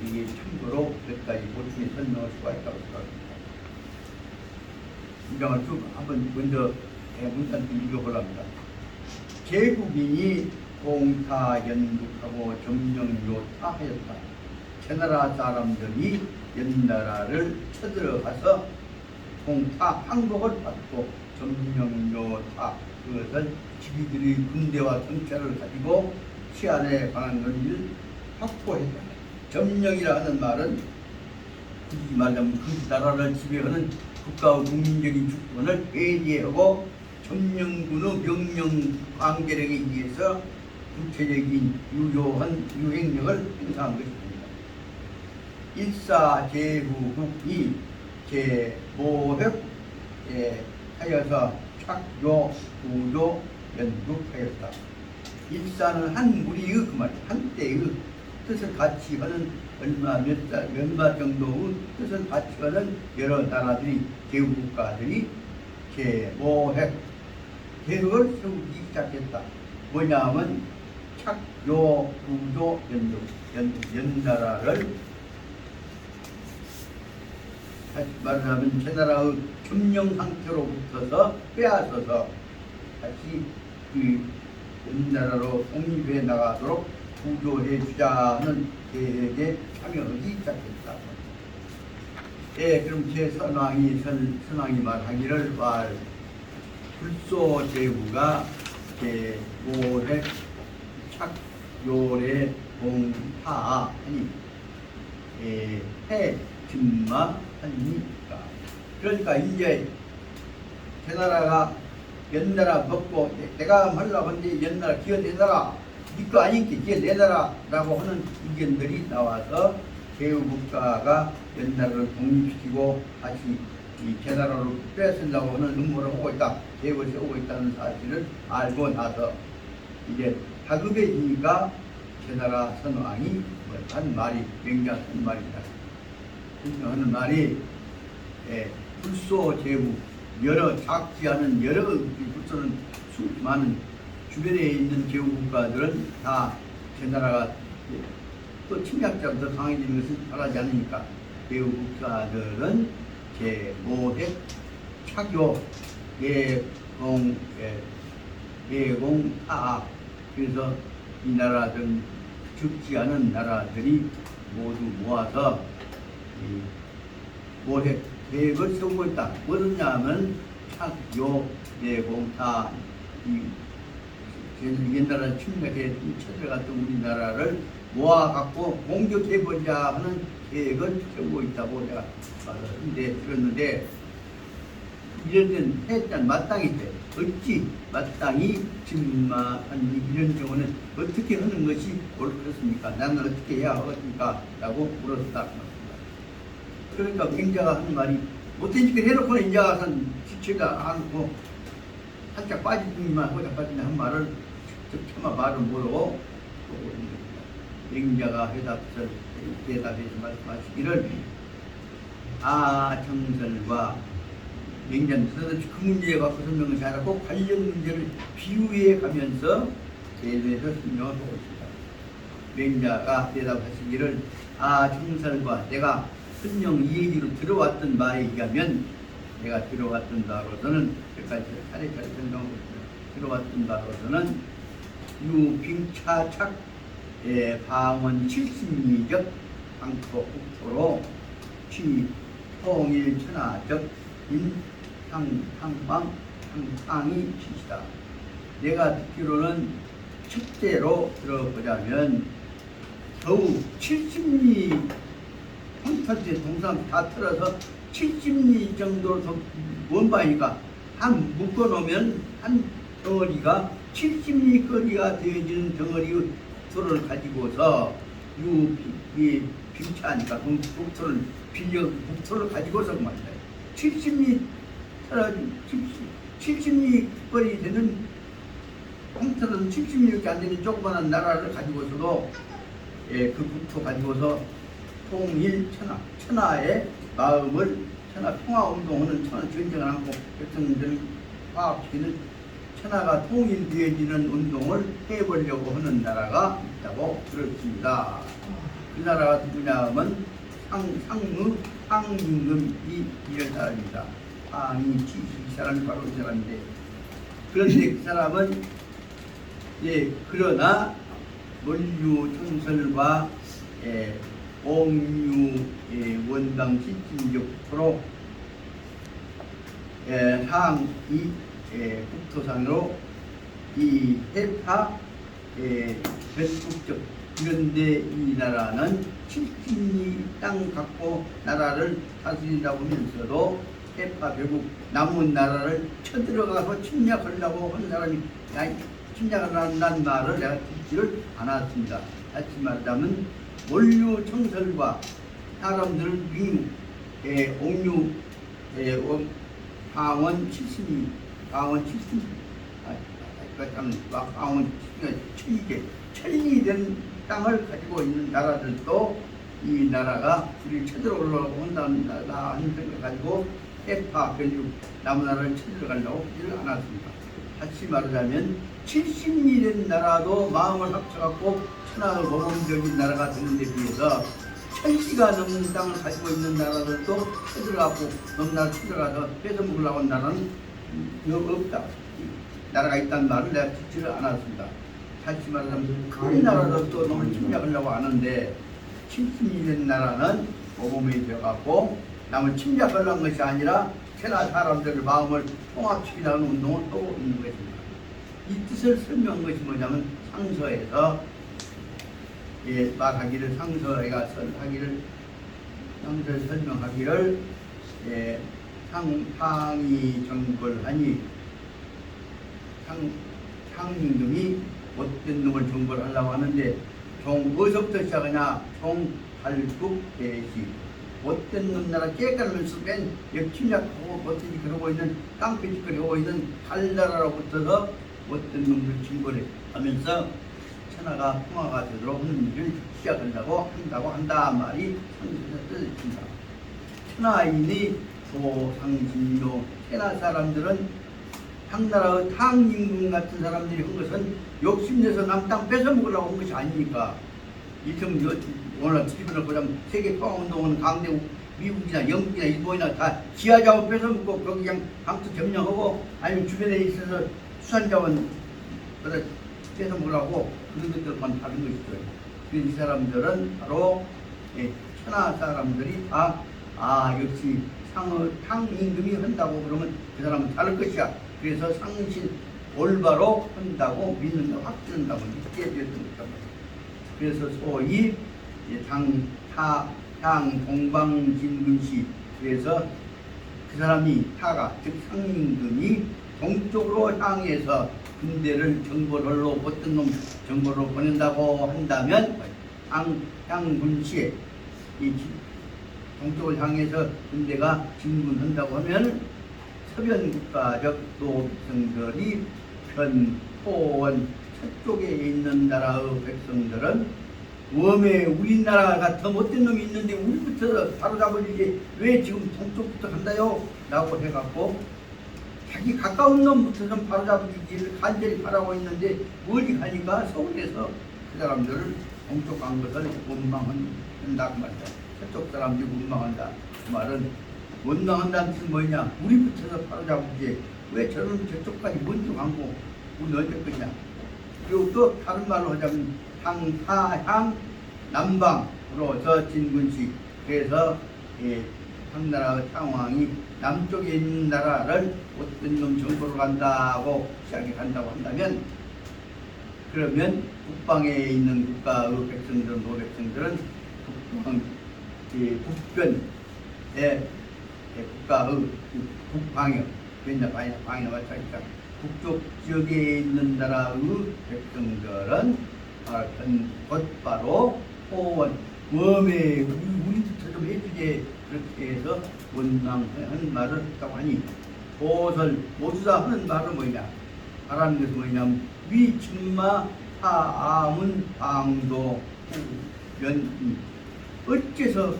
이게 참고로 몇 가지 보충해 설명할 수가 있다고 생각합니다. 문장을 쭉 한번 먼저 문단 좀 읽어보랍니다. 제국인이 공타 연극하고 점령요타하였다. 제나라 사람들이 연나라를 쳐들어가서 공타 항복을 받고 점령요타 그것은 자기들의 군대와 정찰을 가지고 치안에 관한 것을 확보했다. 점령이라 하는 말은 굳이 말하면 그 나라를 지배하는 국가의 국민적인 주권을 배제하고 점령군의 명령 관계력에 의해서 구체적인 유효한 유행력을 행사한 것입니다. 일사제후국이 제모획 하여서 착요 구조 연극하였다. 일사는 한 무리의 그 말, 한때의 뜻을 같이 하는 얼마 정도의 뜻을 같이 하는 여러 나라들이 제국가들이 제모획 계획을 세우기 시작했다. 뭐냐면 착요 구조 연나라를 다시 말하면 제나라의 점령 상태로부터서 빼앗아서 다시 그 연나라로 독립해 나가도록 구조해 주자는 계획에 참여하기 시작했다. 예, 그럼 제 선왕이 말하기를 불소 제후가 제모획 착요래 공타 하니 해 진마 하니까. 그러니까 이제 제나라가 연나라 먹고 내가 하려고 하는데 연나라 기어내놔라 니거 아니께 기어내놔라 라고 하는 의견들이 나와서 제후국가가 연나라를 독립시키고 다시 이 제나라로 뺏으려고 하는 음모를 하고 있다, 계획을 세우고 있다는 사실을 알고 나서 이제 다급해지니까 제나라 선왕이 한 말이 굉장한 말입니다. 하는 말이 불소 제후, 여러 작지 않은 여러 불소는 많은 주변에 있는 제후국가들은 다 제나라가 또 침략자부터 강해지는 것을 바라지 않으니까 제후국가들은 제모획 착요 예공타, 그래서 이 나라 등 적지 않은 나라들이 모두 모아서 모획 계획을 세우고 있다. 뭐냐면 착요 예공타, 옛날에 침략해 쳐들어갔던 우리나라를 모아갖고 공격해보자 하는 계획을 세우고 있다고 제가 들었는데, 이런 데는 했단 마땅히 돼. 어찌 마땅히 진마한 이런 경우는 어떻게 하는 것이 옳겠습니까? 나는 어떻게 해야 하겠습니까? 라고 물었다. 그러니까 맹자가 하는 말이 못된 짓을 해놓고는 인자 가서 지체가 않고 살짝 빠지기만 하고 빠지는 한 말을 차마 말을 못하고 맹자가 대답해서 말씀하시기를 정설과 맹자는 그 문제에 갖고 설명을 잘하고 관련 문제를 비유해 가면서 대해서 설명을 하고 있습니다. 맹자가 대답하시기를 정설과 내가 설명 이 얘기로 들어왔던 바에 의하면, 내가 들어왔던 바로서는 여기까지 차례차례 설명하고 있습니다. 들어왔던 바로서는 유빙차착 방언 70리적 방토 국토로 취통일 천하적 인상방이 시시다. 내가 듣기로는 첫째로 들어보자면 더욱 70리 혼탈제 동상 다 틀어서 70리 정도로 더 먼 바이니까 한 묶어놓으면 한 덩어리가 70리 거리가 되어지는 덩어리의 국토를 가지고서 이 빙차하니까 국토를 빌려 국토를 가지고서 말이다. 70리 70리 깃벌이 되는 황태는 70리밖에 안 되는 조그마한 나라를 가지고서도 그 국토 가지고서 통일 천하의 마음을 천하 평화운동하는 천하 전쟁을 하고 백성들을 화합시키는 천하가 통일되어지는 운동을 해보려고 하는 나라가 있다고 들었습니다. 그 나라가 누구냐면 상무 상임금이 이런 사람입니다. 상이 이 사람이 바로 이 사람인데, 그런데 그 사람은 그러나 원류 청설과 옥류 원당 76% 상이 국토상으로 이 해파 전국적, 그런데 이 나라는 70리 땅 갖고 나라를 다스린다고 하면서도 해파 결국 남은 나라를 쳐들어가서 침략하려고 한 사람이 침략을 한다는 말을 내가 듣지를 않았습니다. 다시 말하자면 원류 청설과 사람들을 옥류 방원 70리 방원 70리 방원 70개 천리된 땅을 가지고 있는 나라들도 이 나라가 우리 쳐들어오려고 한다는 생각을 가지고 해파 변육 남은 나라를 쳐들어가려고 하지를 않았습니다. 다시 말하자면 70리 된 나라도 마음을 합쳐갖고 천하 모범적인 나라가 되는데 비해서 1000리가 넘는 땅을 가지고 있는 나라들도 쳐들어가고 넘나라 쳐들어가서 뺏어먹으려고 하는 나라는 없다. 나라가 있다는 말을 내가 듣지를 않았습니다. 다시 말하자면 큰 나라들도 너무 침략하려고 하는데 70리 된 나라는 모범이 되어갖고 남을 침략하려는 것이 아니라 천하 사람들의 마음을 통합시키려는 운동을 하고 있는 것입니다. 이 뜻을 설명한 것이 뭐냐면 상서에서 말하기를 상서가 상서에 설명하기를 상이 정벌하니 상임금이 못된 놈을 정벌하려고 하는데 어디서부터 시작하냐? 종발국 대시 못된 놈 나라 깨끗하면서 맨 침략하고 못되지 그러고 있는 깡패짓거리 하고 있는 달나라로부터서 못된 놈을 징벌해 하면서 천하가 평화가 되도록 하는 일을 시작한다고 한다 말이 상에서 뜻입니다. 천하인이 조상진묘 천하 사람들은 당나라의 탕임금 같은 사람들이 한 것은 욕심내서 남 땅 뺏어먹으려고 한 것이 아니니까. 오늘 TV를 보자면 세계 평화운동은 강대국 미국이나 영국이나 일본이나 다 지하자원 뺏어먹고 거기 그냥 강투 점령하고 아니면 주변에 있어서 수산자원 뺏어먹으려고 그런 것들만 다른 것이죠. 그래서 이 사람들은 바로 천하 사람들이 다 역시 상임금이 한다고 그러면 그 사람은 다를 것이야. 그래서 상신 올바로 한다고 믿는다고 확신한다고 믿게 되었던 것입니다. 그래서 소위 동방진군시, 그래서 그 사람이 타가 즉 상임금이 동쪽으로 향해서 군대를 정벌하러 어떤 놈 정벌로 보낸다고 한다면 향군시에 이 동쪽을 향해서 군대가 진군한다고 하면 서변국가적 노백성들이 호원 서쪽에 있는 나라의 백성들은 웜에 우리나라가 더 못된 놈이 있는데 우리부터 바로잡으려지 왜 지금 동쪽부터 간다요? 라고 해갖고 자기 가까운 놈부터 좀 바로잡으기를 간절히 바라고 있는데 멀리 가니까 서울에서 그 사람들을 동쪽 간 것을 원망한다 그 말이야. 서쪽 사람들이 원망한다. 그 말은 원망한다는 뜻은 뭐냐? 우리부터 바로잡으지 왜 저런 저쪽까지 먼저 간고 우리 언제 끝이냐? 그리고 또 다른 말로 하자면 향 남방으로 저 진군시, 그래서 당나라 창왕이 남쪽에 있는 나라를 어떤 놈 정보로 간다고 시작이 간다고 한다면, 그러면 북방에 있는 국가의 백성들은 노백성들은 북변의 국가의 북방역 방에 마찬가지니까 북쪽 지역에 있는 나라의 백성들은 곧바로 호원 웜에 우리부터 좀 해주지 그렇게 해서 원망하는 말을 했다고 하니 보설 모두다 하는 말은 뭐냐 하라는 것은 뭐냐면 위침마 하아문 방도 연 어째서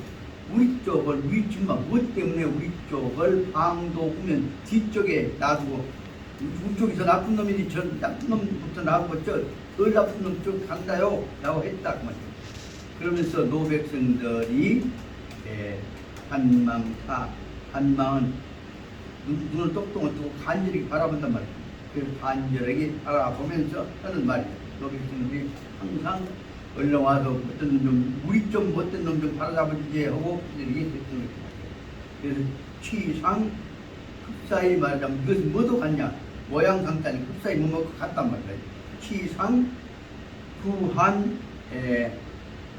우리 쪽을 위침마 무엇 때문에 우리 쪽을 방도 후면 뒤쪽에 놔두고 우리 쪽에서 나쁜 놈이 저 나쁜 놈부터 나오고 저 나쁜 놈 쪽 간다요 라고 했다 그 말이에요. 그러면서 노백성들이 한망은 눈을 똑똑히 뜨고 간절히 바라본단 말이에요. 그래서 간절하게 바라보면서 하는 말이에요. 노백성들이 항상 얼른 와서 어떤 놈 우리 좀 못된 놈 좀 바라잡아주지 하고 이렇게 했던 거예요. 그래서 취상 흡사히 말하자면 이것은 뭐도 같냐 모양상단이 흡사히 뭐뭐 같단 말이에요. 취상 후한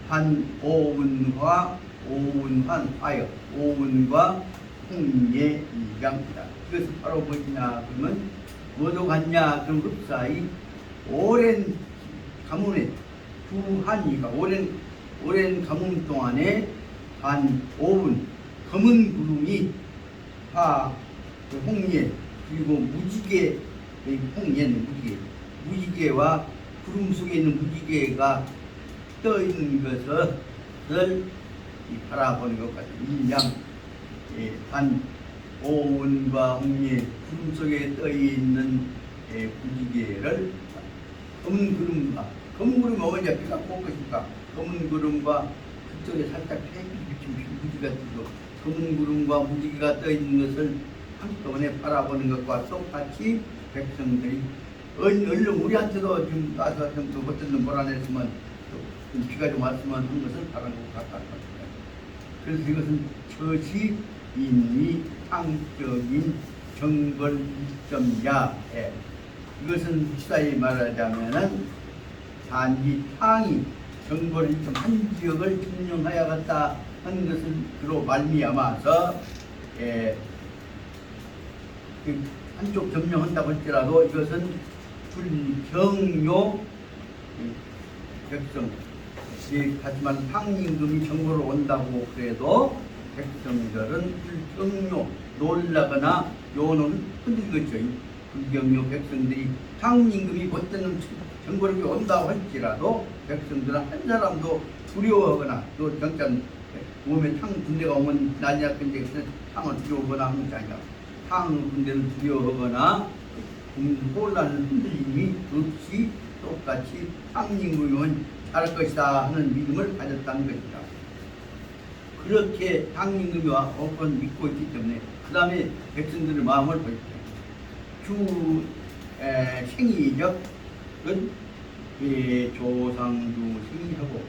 한오운화 오운환 하여 오운과 홍예 이강이다. 이것은 바로 뭐냐 그러면 뭐도 같냐 그럼 흡사히 오랜 가문에 후한이가 오랜 가문 동안에 한 오운 검은 구름이 홍예 그리고 무지개 홍예는 무지개와 구름 속에 있는 무지개가 떠 있는 것을 바라보는 것 같아요. 이양 한 오운과 홍예 구름 속에 떠 있는 무지개를 검은 구름이 뭐냐 비가 올 것인가 검은 구름과 그쪽에 살짝 팽팽히 비친 무지개가 뜨고 검은 구름과 무지개가 떠 있는 것을 한꺼번에 바라보는 것과 똑같이 백성들이 얼른 우리한테도 좀 와서 좀 어떤 놈 몰아냈으면 좀 비가 좀 왔으면 한 것을 바라는 것 같다. 그래서 이것은 처시 인미 탕적인 정벌 1.야에 이것은 흡사히 말하자면은 단지 탕이 정벌 1점 한 지역을 점령하여갔다 한 것을 그로 말미암아서 한쪽 점령한다고 할지라도 이것은 불경요 백성 하지만 탕임금이 정보로 온다고 그래도 백성들은 불경요 놀라거나 요는 흔들겠죠. 불경요 백성들이 탕임금이 못되는 정보력이 온다고 할지라도 백성들은 한 사람도 두려워하거나 또 정작 몸에 탕 군대가 오면 난리 났는데 탕을 두려워하거나 하는 것이 아니라 탕 군대를 두려워하거나 혼란을 흔들림이 없이 똑같이 탕임금이 오면 잘할 것이다 하는 믿음을 가졌다는 것이다. 그렇게 탕임금이 오건 믿고 있기 때문에 그 다음에 백성들의 마음을 보였다. 주 생이적은 조상주 생이하고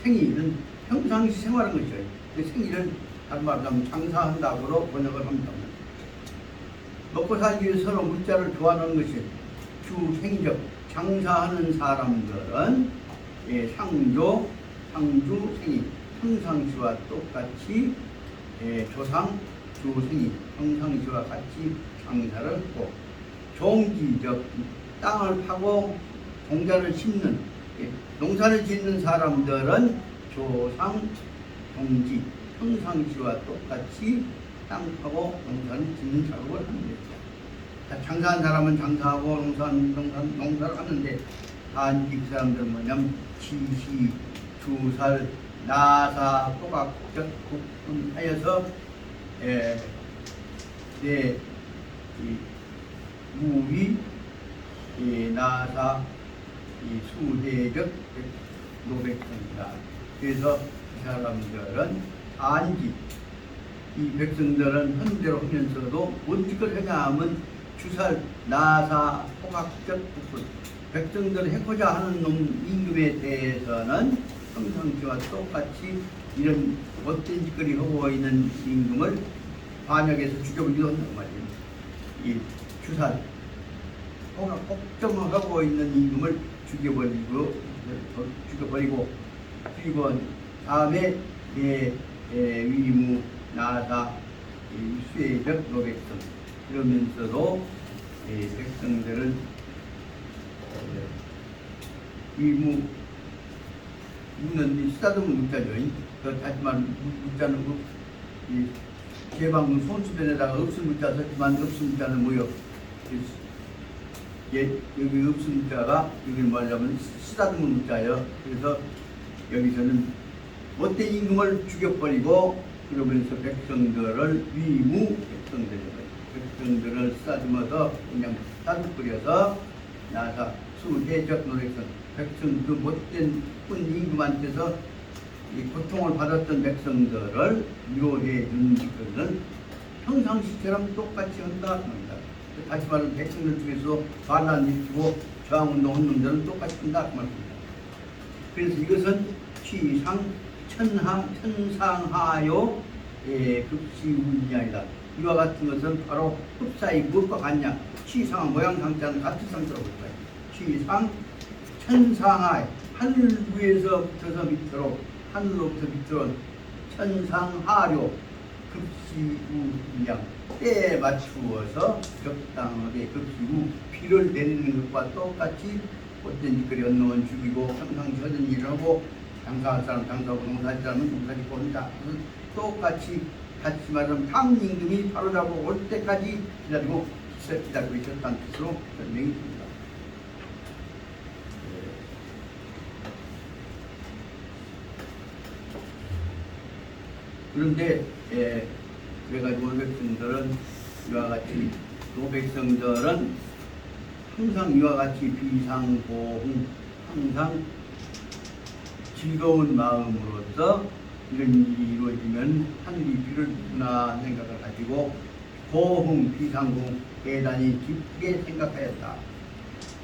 생이는 평상시 생활하는 것이죠. 그 생이를 다른 말로 하면 장사한다고 번역을 합니다. 먹고 살기 위해 서로 물자를 교환하는 것이 주 생이적. 장사하는 사람들은 상조, 상주, 생이 평상시와 똑같이 조상, 주, 생이 평상시와 같이 장사를 하고 종지적 땅을 파고 종자를 심는 농사를 짓는 사람들은 조상, 종지 평상시와 똑같이 땅 파고 농사를 짓는 작업을 하는 것이다. 장사한 사람은 장사하고 농사를 하는데 단지 그 사람들은 뭐냐면 지시, 주살, 나사, 토각적 하여서 무위, 나사, 수대적 노백성이다. 그래서 이 사람들은 단지 이 백성들은 현대로 하면서도 어떻게 하냐 하면 주살, 나사, 토각적 부분 백성들을 해코자 하는 놈 임금에 대해서는 평상시와 똑같이 이런 못된 짓거리 하고 있는 임금을 반역해서 죽여버리기도 한단 말이에요. 이 주살, 토각 걱정을 하고 있는 임금을 죽여버리고 그리고 다음에 위무, 나사, 수혜적 노백성 이러면서도 백성들은 위무 무는 쓰다듬은 문자죠. 하지만 문자는 이 제방문 손수변에다가 읍술문자 썼지만 읍술문자는 뭐요? 여기 읍술문자가 여기 뭐냐면 쓰다듬은 문자예요. 그래서 여기서는 못된 임금을 죽여버리고 그러면서 백성들을 위무 백성들을 쓰다듬어서 그냥 따뜻거려서 나사 수해적 노력선 백성 그 못된 쁜 임금한테서 이 고통을 받았던 백성들을 위로해 준 것은 평상시처럼 똑같이 한다 합니다. 다시 말하면 백성들 중에서 반란 일으키고 저항운동 한 놈들은 똑같이 한다 말입니다. 그래서 이것은 취상 천상하요 급시운이아니다. 이와 같은 것은 바로 흡사히 무엇과 같냐? 취상한 모양 상자는 같은 상자라고 볼까요? 취상 천상하 하늘 위에서부터 밑으로 하늘로부터 밑으로 천상하료 급시우양 때에 맞추어서 적당하게 급시우 비를 내리는 것과 똑같이 꽃된 짓거리 언노원 죽이고 평상시 하던 일을 하고 장사할 사람 장사하고 농사할 사람은 농사짓고 한다. 똑같이 같이 말하면 탕임금이 바로잡고 올 때까지 기다리고 있었다는 뜻으로 설명이 됩니다. 그런데 그래가지고 백성들은 이와 같이 노백성들은 항상 이와 같이 비상고흥 항상 즐거운 마음으로서 이런 일이 이루어지면 하늘이 비를 주구나 생각을 가지고 고흥 비상고흥 대단히 깊게 생각하였다.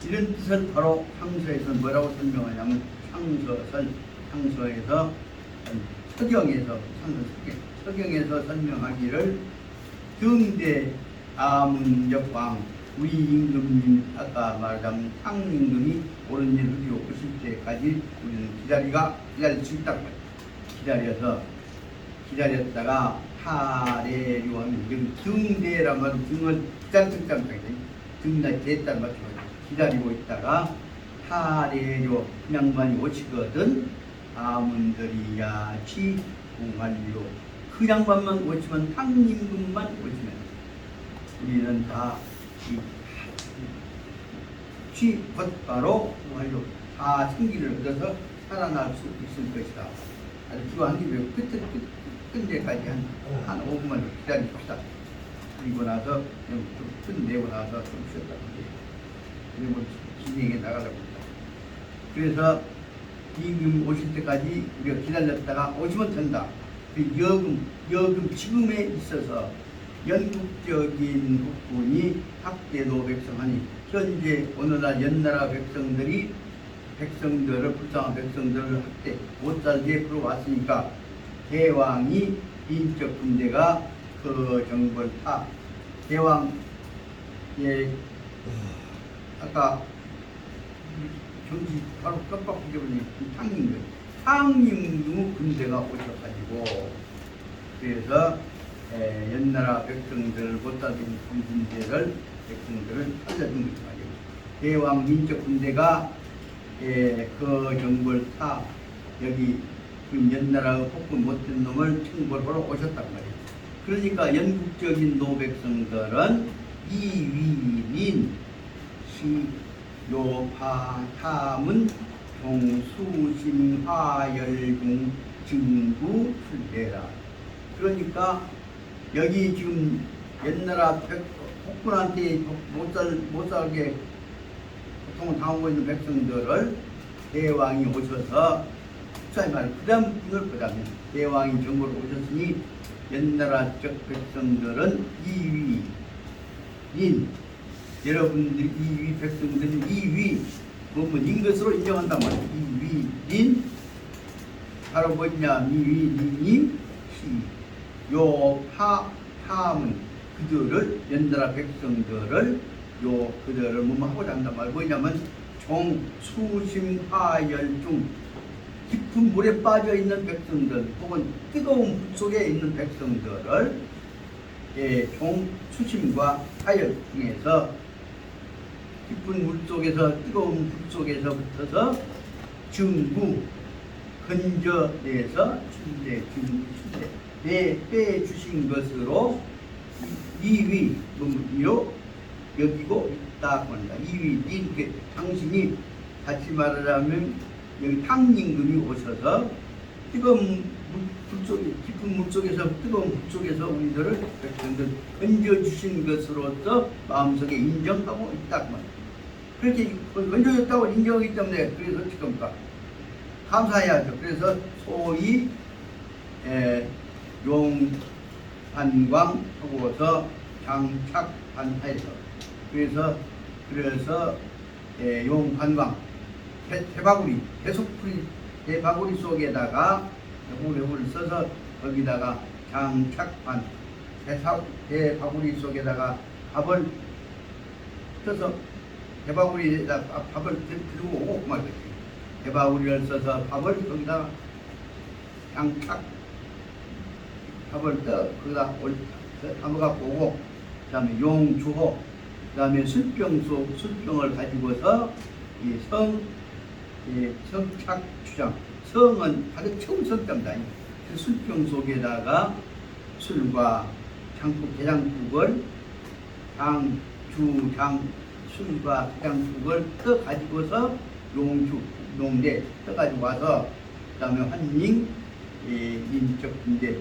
이런 뜻을 바로 창서에서 뭐라고 설명하냐면 창서에서 서경에서 설명하기를 등대 아문역왕 우리 임금님 아까 말하자면 탕임금이 옳은 일 흡이 오실 때까지 우리는 기다릴 수 있다고 말이에요. 기다렸다가 하래료 하면 등대란 말은 등을 짠짠짠 등날 대단 맞춰가지고 기다리고 있다가 하래료 그 양반이 오시거든 아문들이야치 공활료 그 양반만 오시면 탕임금만 오시면 우리는 다 곧바로 공활료 다 생기를 얻어서 살아날 수 있을 것이다. 아주 필요한 게 끝내까지 한 5분만 기다립시다. 그리고 나서 좀 끝내고 나서 좀 쉬었다. 그리고 진행해 나가려고 합니다. 그래서 임금 오실 때까지 우리가 기다렸다가 오시면 된다. 그 여금 지금에 있어서 연국적인 국분이 학대도 백성하니 현재 오늘날 연나라 백성들을 불쌍한 백성들을 학대 못살게 풀어왔으니까 대왕이 인적 군대가 그 정벌 대왕 아까 정치 바로 깜빡 잊어버린 탕임금 군대가 오셔가지고 그래서 옛나라 백성들을 못살게 군대를 백성들을 살려준 것이 말이에요. 대왕 민족 군대가 그 정벌 여기 옛나라의 폭군 못된 놈을 청벌하러 오셨단 말이에요. 그러니까 연국적인 노백성들은 이위민 시요파탐은 종수심화열중 증구 출대라. 그러니까 여기 지금 옛나라 폭군한테 못살게 고통을 당하고 있는 백성들을 대왕이 오셔서 그 다음 분을 보자면 대왕이 정보를 오셨으니 옛나라 적 백성들은 이위인 여러분들 이위 백성들은 이위 뭐인 것으로 인정한단 말이에요. 이위인 바로 뭐냐 이위인이 파함은 그들을 옛나라 백성들을 그들을 하고자 한단 말이에요. 뭐냐면 종수심화열중 깊은 물에 빠져 있는 백성들 혹은 뜨거운 불 속에 있는 백성들을 종수심과 화열 중에서 깊은 물 속에서 뜨거운 불 속에서 붙어서 증구 건져내서 출대 빼주신 것으로 이위로 여기고 있다고 합니다. 이위, 이렇게 당신이 다시 말하자면 여기 탕임금이 오셔서 뜨거운 깊은 물 속에서 뜨거운 물 속에서 우리들을 건져주신 것으로서 마음속에 인정하고 있다고 합니다. 그렇게 건져줬다고 인정하기 때문에 그래서 지금 감사해야죠. 그래서 소위 용반광 하고서 장착반하에서 그래서 용반광 대바구리 대바구리 속에다가 물을 써서 거기다가 장착반 대바구리 속에다가 밥을 써서 대바구리에다 밥을 들고 오고 말이지. 대바구리를 써서 밥을 거기다 장착 밥을 거기다 담아갖고 오고 그다음에 용주호 그다음에 술병을 가지고서 이 성착 주장 성은 가장 처음 성자입니다. 그 술병 속에다가 술과 대장국을 술과 대장국을 떠 가지고서 농대 떠 가지고 와서 그다음에 환닝 인적 군대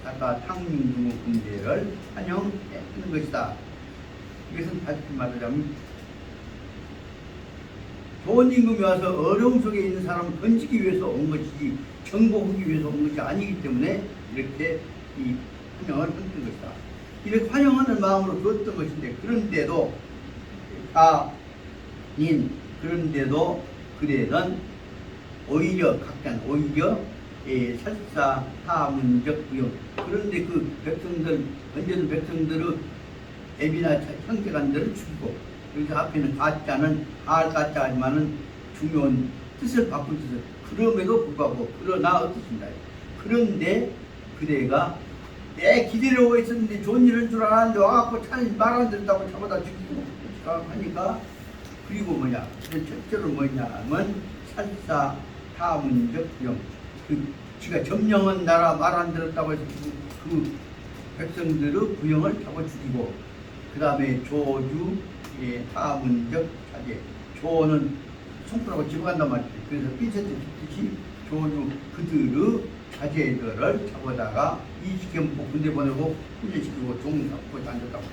아까 탕민중국 군대를 환영하는 것이다. 이것은 다시 말하자면 좋은 임금이 와서 어려움 속에 있는 사람을 건지기 위해서 온 것이지 정복하기 위해서 온 것이 아니기 때문에 이렇게 이 환영을 했던 것이다. 이렇게 환영하는 마음으로 줬던 것인데 그런데도 그대는 오히려 각자는 오히려 설사타문적 부용 그런데 그 백성들 언제든 백성들의 애비나 형제간들을 죽이고 그래서 앞에는 가짜는 가짜 하지만은 중요한 뜻을 바꾼 뜻을 그럼에도 불구하고 그러나 어떻습니다. 그런데 그대가 내 기다리고 있었는데 좋은 일을 줄 알았는데 와갖고 말 안 듣는다고 잡아다 죽이고 하니까 그리고 뭐냐 첫째로 뭐냐면 살사타문적 부용 지가 점령한 나라 말 안 들었다고 해서 그 백성들의 부영을 잡아 죽이고 그 다음에 조주 타문적 자제 조는 손가락으로 집어간단 말이죠. 그래서 핀셋을 짚듯이 조주 그들의 자제들을 잡아다가 이시경 군대 보내고 훈련시키고 종 잡고 앉았다고.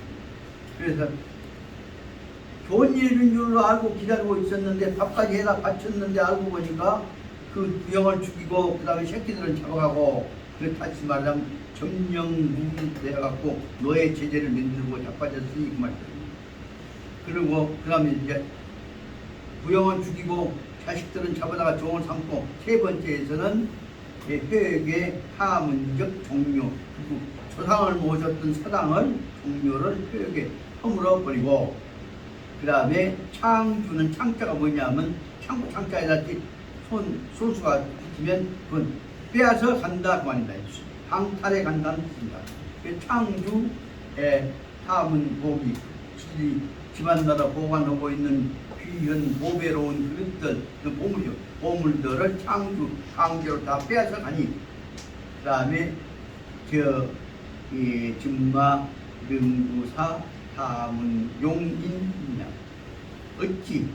그래서 좋은 일인 줄로 알고 기다리고 있었는데 밥까지 해다 바쳤는데 알고 보니까 그 부영을 죽이고 그 다음에 새끼들은 잡아가고 그 다시 말하자면 점령무기 되어갖고 너의 제재를 만들고 자빠졌으니 그 말이죠. 그리고 그 다음에 이제 부영을 죽이고 자식들은 잡아다가 종을 삼고 세 번째에서는 회계 하문적 종료 그리고 조상을 모셨던 사당을 종료를 회계 허물어 버리고 그 다음에 창주는 창자가 뭐냐면 창자에다 소수가 붙으면 그건 빼앗아 간다 그 말입니다. 방탈해 간다는 뜻입니다. 창주의 하문 보기 집안마다 보관하고 있는 귀한 보배로운 그릇들 보물들을 강제로 다 빼앗아 가니 그 다음에 증마 능구사 하문 용인이냐 어찌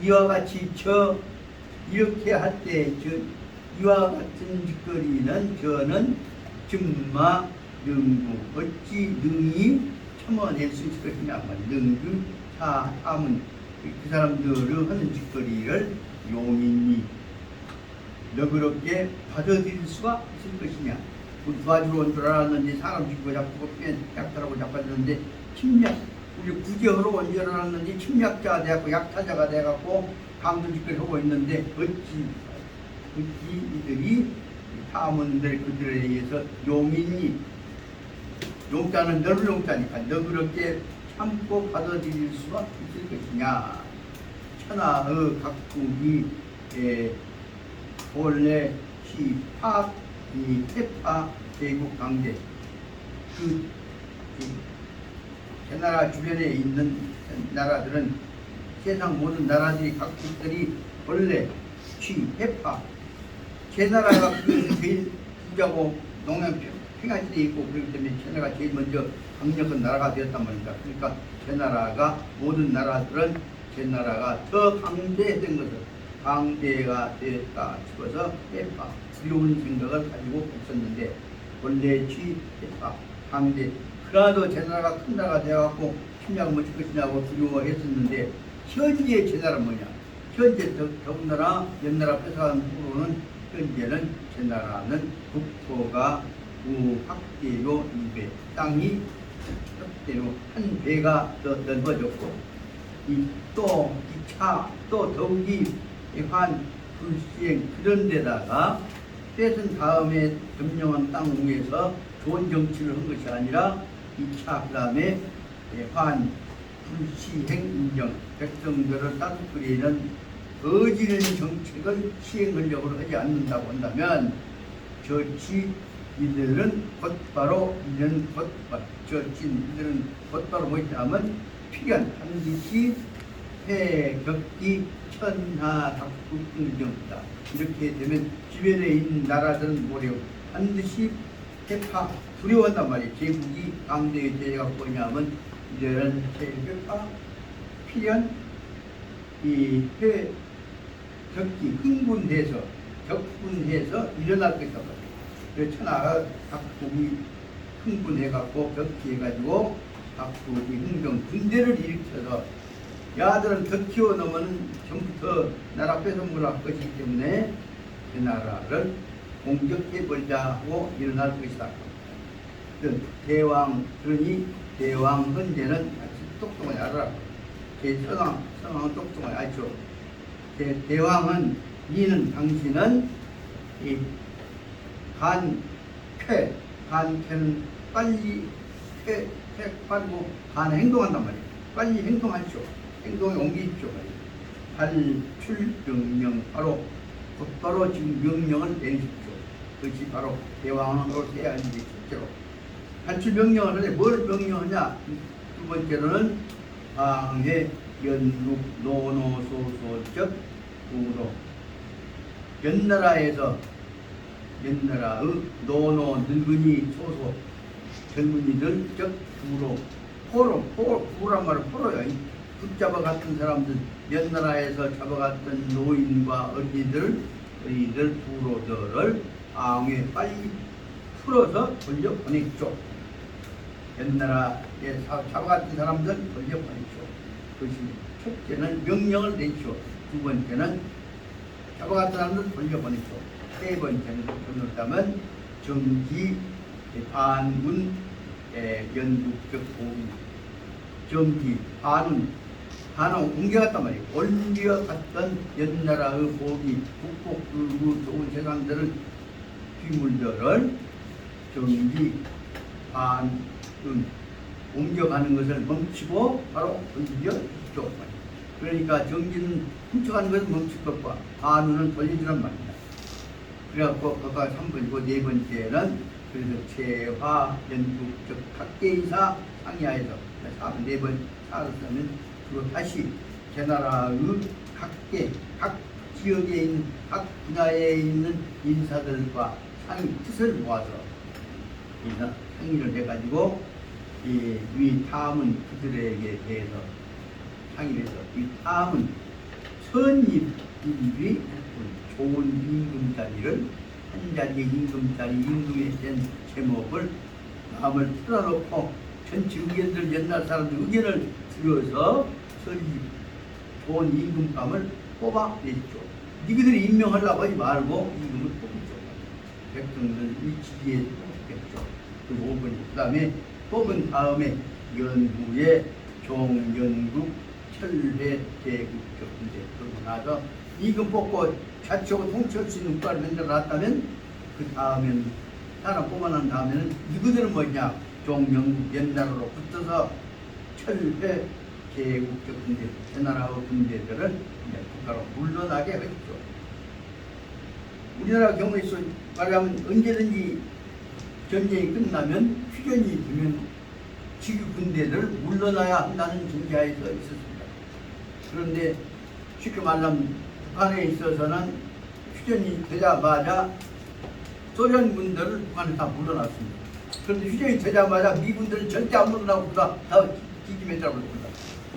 이와 같이 이렇게 할 때 이와 같은 짓거리는 저는 증마 능구 어찌 능히 참아낼 수 있을 것이냐 능구 사함은 그 사람들을 하는 짓거리를 용인이 너그럽게 받아들일 수가 있을 것이냐 도와주러 온 줄 알았는데 사람 죽고 잡고 약탈하고 잡아주는데 우리 구제하러 온 줄 알았는데 침략자가 돼갖고 약탈자가 돼갖고 강도짓거리 하고 있는데 어찌 이들이 타문들 그들에 의해서 용인이 용자는 너를 용자니까 너그럽게 참고 받아들일 수가 있을 것이냐 천하의 각국이 본래 시파 태파 대국 강제 제 나라 주변에 있는 나라들은 세상 모든 나라들이 각국들이 본래 취해파 제 나라가 제일 부자고 동양 평야지대에 있고 그렇기 때문에 제나라가 제일 먼저 강력한 나라가 되었단 말입니다. 그러니까 제나라가 모든 나라들은 제나라가 더 강대된 것을 강대가 되었다 싶어서 해파 두려운 생각을 가지고 있었는데 원래 해파 강대 그래도 제나라가 큰 나라가 되어갖고 침략을 못 칠 것이냐고 두려워했었는데 현재 제나라는 뭐냐? 현재 더군다나 옛나라 뺏어간 후로는 현재는 제나라는 국토가 확대로 2배, 땅이 확대로 한 배가 더 넓어졌고 또 더욱이 한 불시행 그런 데다가 뺏은 다음에 점령한 땅 위에서 좋은 정치를 한 것이 아니라 2차 그 다음에 한 불시행 인정 백성들을 따뜻거리는 거지는 정책을 시행하려고 하지 않는다고 한다면 이들은 곧바로 이들은 곧바로 뭐냐면 필연 반드시 해격기 천하닥국응정이다. 이렇게 되면 주변에 있는 나라들은 뭐래요? 반드시 해파 두려워한단 말이에요. 제국이 강대의 제가 뭐냐면 이들은 해격파 필연 이 격기 격분해서 일어날 것이다 말이에요. 그래서 천하가 각국이 흥분해갖고 격기해가지고 각국이 흥정 군대를 일으켜서 야들은 더 키워놓으면 전부 더 나라 뺏어먹을 것이기 때문에 그 나라를 공격해버리자 하고 일어날 것이다. 그러니 대왕 헌재는 아주 똑똑하게 알아라. 성왕은 똑똑하게 알죠. 대왕은 이는 당신은 이 간쾌는 빨리 빠르고 간 행동한단 말이에요. 빨리 행동하죠. 행동에 옮기십시오. 발출명령 바로 곧바로 지금 명령을 내리십시오. 그것이 바로 대왕으로 해야 하는 게 실제로 발출명령을 하는데 뭘 명령하냐? 두 번째로는 방해 연국 노노소소적 우로 옛나라의 노노 늙은이 소소 젊은이들 즉 부란 말은 포로요. 붙잡아 갔던 사람들 옛나라에서 잡아갔던 노인과 어린이들 부로들을 앙에 빨리 풀어서 돌려보냈죠. 옛나라에 잡아갔던 사람들 돌려보냈죠. 그것이 첫째는 명령을 내죠. 두 번째는 잡아갔던 사람들 돌려보냈죠. 세 번째는 그렇다면 정기 반군 연국적 보기 정기 반은 옮겨갔단 말이에요. 옮겨갔던 옛나라의 보기 국복 그 좋은 세상들을 귀물들을 정기 반은 옮겨가는 것을 멈추고 바로 돌려주죠. 그러니까 정기는 훔쳐가는 것을 멈출 것과 반은 돌려주란 말입니다. 그래갖고 그가 3번이고 네 번째는 그래서 체화 연국적 각계의사 상야에서 네 번 살았으면 그리고 다시 제나라의 각 지역에 있는 각 분야에 있는 인사들과 상의 뜻을 모아서 상의를 해가지고 이 탐은 그들에게 대해서 상의를 해서 이 탐은 선입이 좋은 임금자리를 한 자리의 임금에 된 제목을 마음을 틀어놓고 전체 의견들 옛날 사람들 의견을 들어서 선입 좋은 임금감을 뽑아냈죠. 니그들이 임명하려고 하지 말고 임금을 뽑았죠. 백성들 위치에 뽑았겠죠. 그 5번 그 다음에 뽑은 다음에 연후에 종연국 철회 대국적인데 그러고 나서 임금 뽑고 자치하고 통치할 수 있는 국가를 만들어놨다면 그 다음에는 사람 뽑아난 다음에는 누구들은 뭐냐 종영국 옛나라로 붙어서 철회 개국적 군대 제나라의 군대들을 국가로 물러나게 했죠. 우리나라 경우에 있어 말하면 언제든지 전쟁이 끝나면 휴전이 되면 지구 군대를 물러나야 한다는 전제하에서 있었습니다. 그런데 쉽게 말하면 북한에 있어서는 휴전이 되자마자 소련군들을 북한에 다 물러났습니다. 그런데 휴전이 되자마자 미군들은 절대 안 물러나고 다 기지면제라고 했습니다.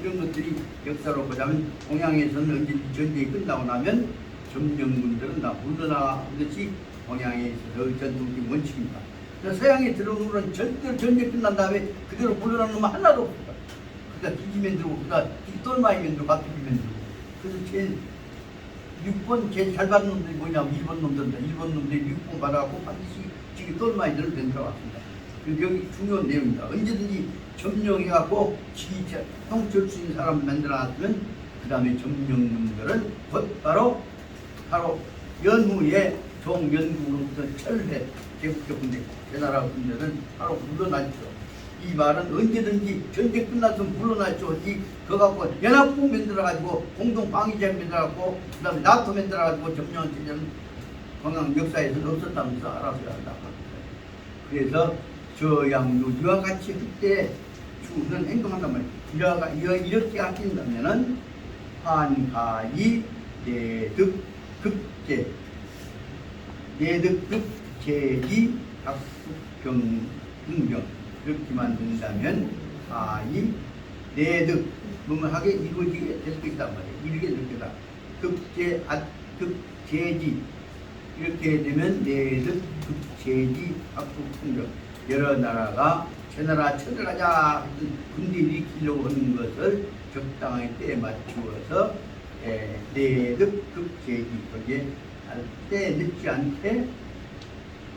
이런 것들이 역사로 보자면 동양에서는 언제 전쟁이 끝나고 나면 점령군들은 다 물러나는 것이 동양에 있어서 전통적인 원칙입니다. 그래서 서양에 들어오는 건 절대로 전쟁 끝난 다음에 그대로 물러나는 놈은 하나도 없습니다. 그러니까 기지면 들고 그다 똘마이면 들고 가피면 들고. 그래서 제일 6번 제일 잘 받는 놈들이 뭐냐면 일본 놈들입니다. 일본 놈들이 6번 받아갖고 반드시 지금 똘마이들을 만들어왔습니다. 그리고 여기 중요한 내용입니다. 언제든지 점령해갖고 지기 통치할 수 있는 사람을 만들어놨으면 그 다음에 점령군들은 곧바로 연후에 종연국으로부터 철회 제국적 군대 대나라 군대는 바로 물러났죠. 이 말은 언제든지 전쟁 끝났으면 물러났죠. 그거 갖고 연합국 만들어가지고 공동 방위제를 만들어갖고 그 다음에 나토 만들어가지고 점령한 체제는 동양 역사에서는 없었다면서 알아서야 한다고 합니다. 그래서 저 양도 이와 같이 그때 주는 행동한단 말이에요. 이렇게 하신다면은 한가이 내득 극제 내득 극제지 각국경등경 이렇게만 된다면 하이 내득 뭐하게 이루어지게 될 수 있단 말이에요. 이렇게 될 거다. 극제 극제지 이렇게 되면 내득 극제지 각국경등 여러 나라가 제 나라 쳐들어가자 군대 일으키려고 하는 것을 적당하게 때에 맞추어서 내득 극제기 거기에 때 늦지 않게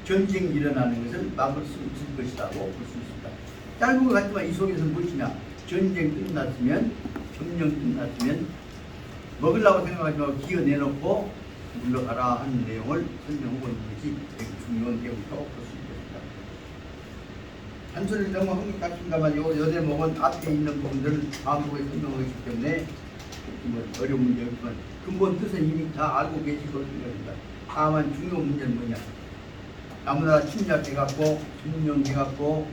전쟁이 일어나는 것을 막을 수 있을 것이라고 볼 수 있습니다. 짧은 것 같지만 이 속에서 무엇이냐? 전쟁 끝났으면 점령 끝났으면 먹으려고 생각하지 말고 기어 내놓고 물러가라 하는 내용을 설명하고 있는 것이 되게 중요한 내용이라고 볼 수 있습니다. 단순히 너무 한것 같습니다만 요 대목은 앞에 있는 부분들을 반복에 설명하고 있기 때문에 어려운 문제였지만 근본 뜻은 이미 다 알고 계실 것을 생각합니다. 다만 중요한 문제는 뭐냐? 아무나 침략해갖고 점령해갖고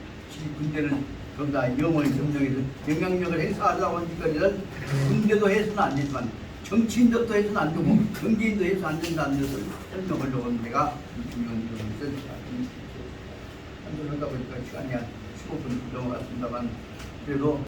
군대는 그러다 영원히 점령해서 영향력을 행사하려고 하는 짓거리는 군대도 해서는 안 되지만 정치인들도 해서는 안 되고 경제인도 해서 안 된다는 것을 설명하려고 하는 데가 중요한 점이 있습니다. 한번 하다 보니까 시간이 한 15분 넘어갔습니다만 그래도